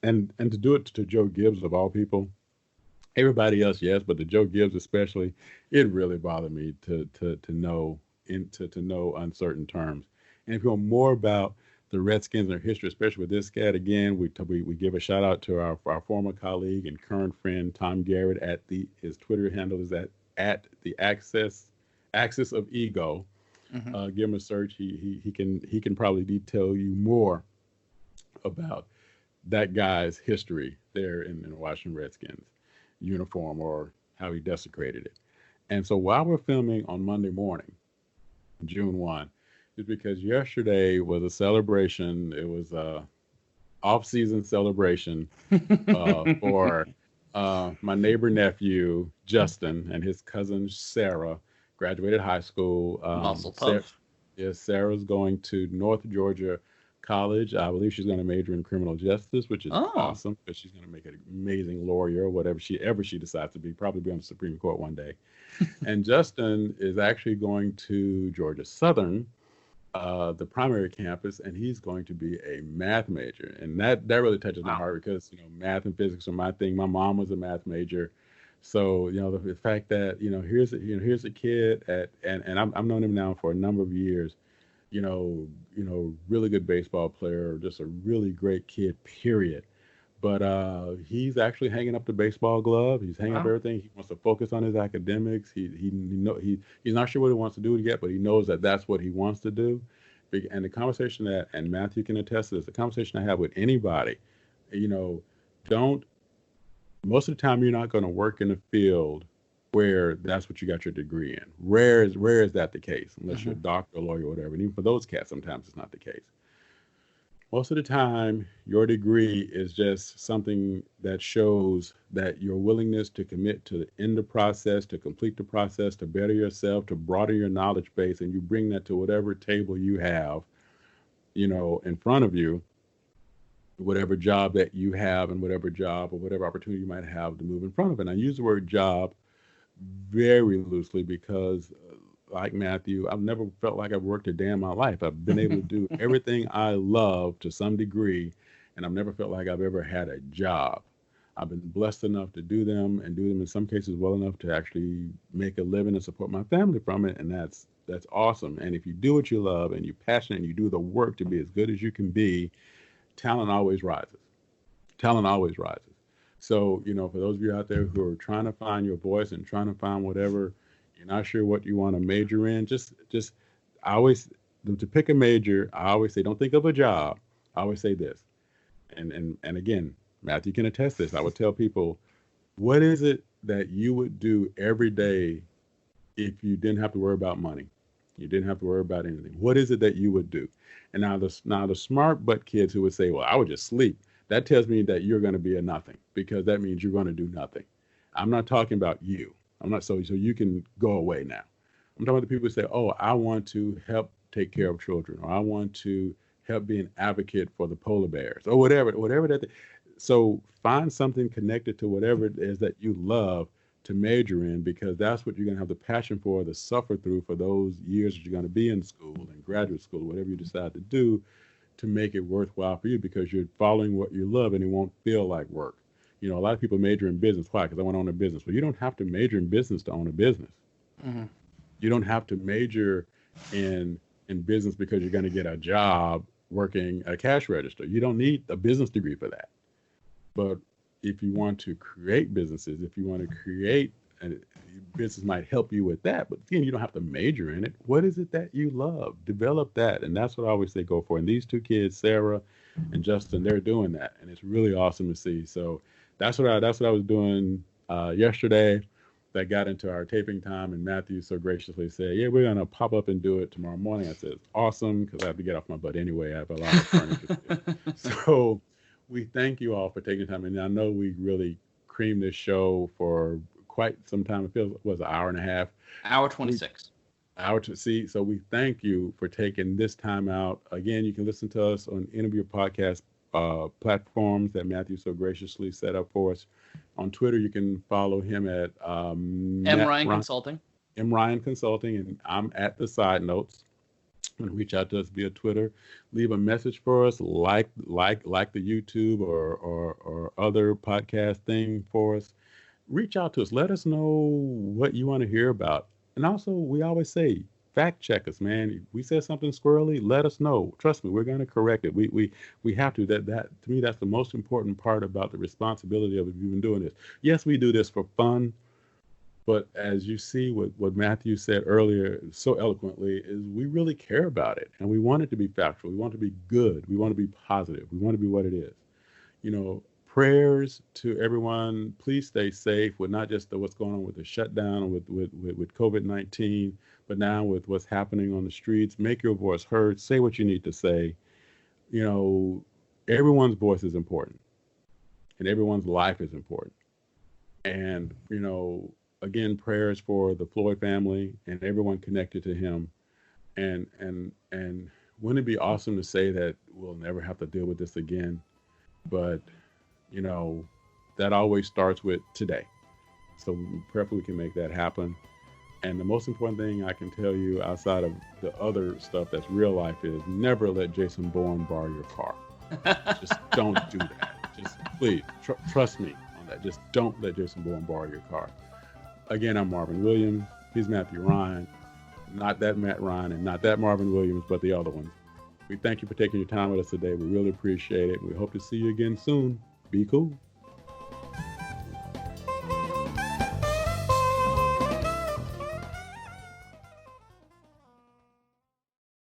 and to do it to Joe Gibbs of all people, everybody else, yes, but to Joe Gibbs especially, it really bothered me to know to know uncertain terms. And if you want more about the Redskins and their history, especially with this cat, again, we give a shout out to our former colleague and current friend Tom Garrett at his Twitter handle is at the Axis of Ego. Hmm. Give him a search. He can probably detail you more about that guy's history there in the Washington Redskins uniform or how he desecrated it. And so while we're filming on Monday morning, June 1, is because yesterday was a celebration. It was a off-season celebration for my neighbor nephew Justin and his cousin Sarah graduated high school. Muscle tough. Yes, Sarah's going to North Georgia College. I believe she's going to major in criminal justice, which is Oh, awesome because she's going to make an amazing lawyer or whatever she decides to be. Probably be on the Supreme Court one day. And Justin is actually going to Georgia Southern, the primary campus, and he's going to be a math major. And that really touches my wow. heart because math and physics are my thing. My mom was a math major, so the fact that here's a kid and I've known him now for a number of years. Really good baseball player, just a really great kid. Period. But he's actually hanging up the baseball glove. He's hanging up Wow. everything. He wants to focus on his academics. He's not sure what he wants to do yet, but he knows that that's what he wants to do. And the conversation that and Matthew can attest to this, the conversation I have with anybody, you know, don't most of the time you're not going to work in a field where that's what you got your degree in. Rare is that the case, unless you're a Hmm. doctor, a lawyer, or whatever. And even for those cats, sometimes it's not the case. Most of the time, your degree is just something that shows that your willingness to commit to end the process, to complete the process, to better yourself, to broaden your knowledge base, and you bring that to whatever table you have, in front of you, whatever job that you have, and whatever job or whatever opportunity you might have to move in front of it. And I use the word job very loosely because, like Matthew, I've never felt like I've worked a day in my life. I've been able to do everything I love to some degree, and I've never felt like I've ever had a job. I've been blessed enough to do them and do them in some cases well enough to actually make a living and support my family from it, and that's awesome. And if you do what you love and you're passionate and you do the work to be as good as you can be, talent always rises. Talent always rises. So, for those of you out there who are trying to find your voice and trying to find whatever, you're not sure what you want to major in, just, I always, to pick a major, I always say, don't think of a job. I always say this. And again, Matthew can attest this. I would tell people, what is it that you would do every day if you didn't have to worry about money? You didn't have to worry about anything. What is it that you would do? And now the smart butt kids who would say, well, I would just sleep. That tells me that you're going to be a nothing, because that means you're going to do nothing. I'm not talking about you. I'm not so you can go away now. I'm talking about the people who say, oh, I want to help take care of children, or I want to help be an advocate for the polar bears, or whatever that. So find something connected to whatever it is that you love to major in, because that's what you're going to have the passion for, the suffer through for those years that you're going to be in school and graduate school, whatever you decide to do, to make it worthwhile for you, because you're following what you love and it won't feel like work. You know, a lot of people major in business. Why? Because I want to own a business. Well, you don't have to major in business to own a business. Mm-hmm. You don't have to major in business because you're going to get a job working at a cash register. You don't need a business degree for that. But if you want to create businesses, if you want to create a business, might help you with that. But again, you don't have to major in it. What is it that you love? Develop that. And that's what I always say go for. And these two kids, Sarah and Justin, they're doing that. And it's really awesome to see. So that's what I was doing yesterday. That got into our taping time, and Matthew so graciously said, yeah, we're going to pop up and do it tomorrow morning. I said, it's awesome, because I have to get off my butt anyway. I have a lot of furniture to do. So we thank you all for taking time. And I know we really creamed this show for quite some time. It feels, was an hour and a half. Hour 26. Hour to see. So we thank you for taking this time out. Again, you can listen to us on any of your podcast platforms that Matthew so graciously set up for us. On Twitter, you can follow him at M. Ryan Consulting. M. Ryan Consulting, and I'm at the Side Notes. And reach out to us via Twitter. Leave a message for us, like the YouTube or other podcast thing for us. Reach out to us. Let us know what you want to hear about. And also, we always say, fact check us, man. If we said something squirrely, let us know. Trust me, we're going to correct it. We have to. That to me, that's the most important part about the responsibility of even doing this. Yes, we do this for fun, but as you see what Matthew said earlier so eloquently, is we really care about it, and we want it to be factual. We want it to be good. We want to be positive. We want to be what it is. You know, prayers to everyone. Please stay safe with not just what's going on with the shutdown with COVID-19, but now with what's happening on the streets. Make your voice heard. Say what you need to say. You know, everyone's voice is important, and everyone's life is important. And, you know, again, prayers for the Floyd family and everyone connected to him. And wouldn't it be awesome to say that we'll never have to deal with this again? But, you know, that always starts with today. So prayerfully we can make that happen. And the most important thing I can tell you outside of the other stuff that's real life is never let Jason Bourne borrow your car. Just don't do that. Just please trust me on that. Just don't let Jason Bourne borrow your car. Again, I'm Marvin Williams. He's Matthew Ryan. Not that Matt Ryan and not that Marvin Williams, but the other one. We thank you for taking your time with us today. We really appreciate it. We hope to see you again soon. Be cool.